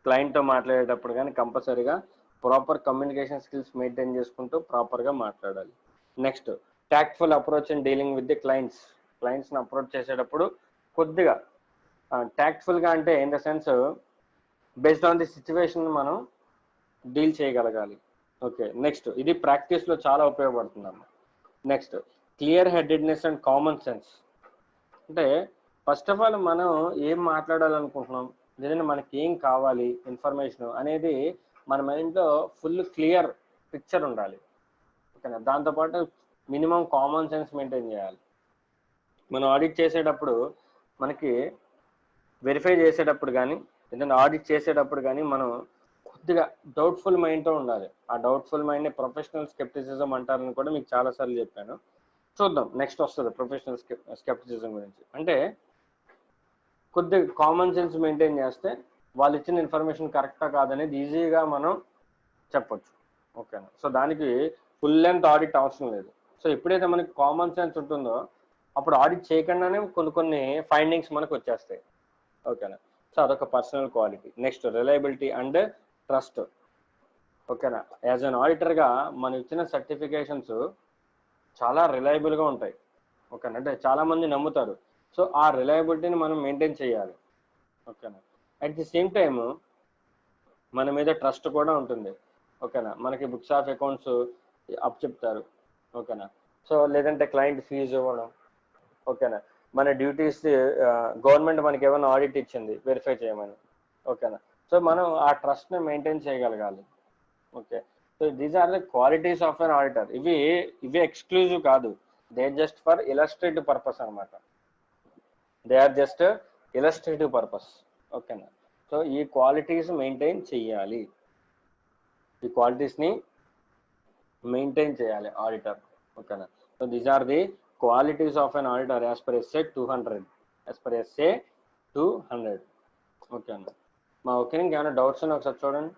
Speaker 1: క్లయింట్తో మాట్లాడేటప్పుడు కానీ కంపల్సరీగా ప్రాపర్ కమ్యూనికేషన్ స్కిల్స్ మెయింటైన్ చేసుకుంటూ ప్రాపర్గా మాట్లాడాలి. Next, tactful approach in dealing with the clients. క్లయింట్స్ని అప్రోచ్ చేసేటప్పుడు కొద్దిగా టాక్ట్ఫుల్గా, అంటే in the sense based on the situation మనం డీల్ చేయగలగాలి. ఓకే, నెక్స్ట్, ఇది ప్రాక్టీస్లో చాలా ఉపయోగపడుతుందమ్మా. Next, clear headedness and common sense. అంటే ఫస్ట్ ఆఫ్ ఆల్ మనం ఏం మాట్లాడాలనుకుంటున్నాం, లేదంటే మనకి ఏం కావాలి ఇన్ఫర్మేషన్ అనేది మన మైండ్లో ఫుల్ క్లియర్ పిక్చర్ ఉండాలి. ఓకేనా, దాంతోపాటు మినిమం కామన్ సెన్స్ మెయింటైన్ చేయాలి. మనం ఆడిట్ చేసేటప్పుడు, మనకి వెరిఫై చేసేటప్పుడు కానీ లేదంటే ఆడిట్ చేసేటప్పుడు కానీ మనం కొద్దిగా డౌట్ఫుల్ మైండ్తో ఉండాలి. ఆ డౌట్ఫుల్ మైండ్ని ప్రొఫెషనల్ స్కెప్టిసిజం అంటారని కూడా మీకు చాలాసార్లు చెప్పాను. చూద్దాం, నెక్స్ట్ వస్తుంది ప్రొఫెషనల్ స్కెప్టిసిజం గురించి. అంటే కొద్దిగా కామన్ సెన్స్ మెయింటైన్ చేస్తే వాళ్ళు ఇచ్చిన ఇన్ఫర్మేషన్ కరెక్టా కాదనేది ఈజీగా మనం చెప్పొచ్చు. ఓకేనా, సో దానికి ఫుల్ లెంత్ ఆడిట్ అవసరం లేదు. సో ఎప్పుడైతే మనకి కామన్ సెన్స్ ఉంటుందో అప్పుడు ఆడిట్ చేయకుండానే కొన్ని ఫైండింగ్స్ మనకు వచ్చేస్తాయి. ఓకేనా, సో అదొక personal quality. Next, reliability and trust. ఓకేనా, యాజ్ అన్ ఆడిటర్గా మనం ఇచ్చిన సర్టిఫికేషన్స్ చాలా రిలయబుల్గా ఉంటాయి. ఓకేనా, అంటే చాలామంది నమ్ముతారు. సో ఆ రిలయబిలిటీని మనం మెయింటైన్ చేయాలి. ఓకేనా, అట్ ది సేమ్ టైమ్ మన మీద ట్రస్ట్ కూడా ఉంటుంది. ఓకేనా, మనకి బుక్స్ ఆఫ్ అకౌంట్స్ అప్ చెప్తారు. ఓకేనా, సో లేదంటే క్లయింట్ ఫీజు ఇవ్వడం. ఓకేనా, మన డ్యూటీస్, గవర్నమెంట్ మనకి ఏమైనా ఆడిట్ ఇచ్చింది వెరిఫై చేయమని. ఓకేనా, సో మనం ఆ ట్రస్ట్ని మెయింటైన్ చేయగలగాలి. Okay, so these are the qualities of an auditor. ఇవి ఎక్స్క్లూజివ్ కాదు, they are just for illustrative purpose అనమాట. They are just illustrative purpose. ఓకేనా, సో ఈ క్వాలిటీస్ మెయింటైన్ చేయాలి, ఈ క్వాలిటీస్ని మెయింటైన్ చేయాలి ఆడిటర్. ఓకేనా, so these are the qualities of an auditor as per SA 200. As per SA 200. Okay అన్న, మా ఒపీనియన్కి ఏమైనా డౌట్స్ ఉన్నా ఒకసారి చూడండి.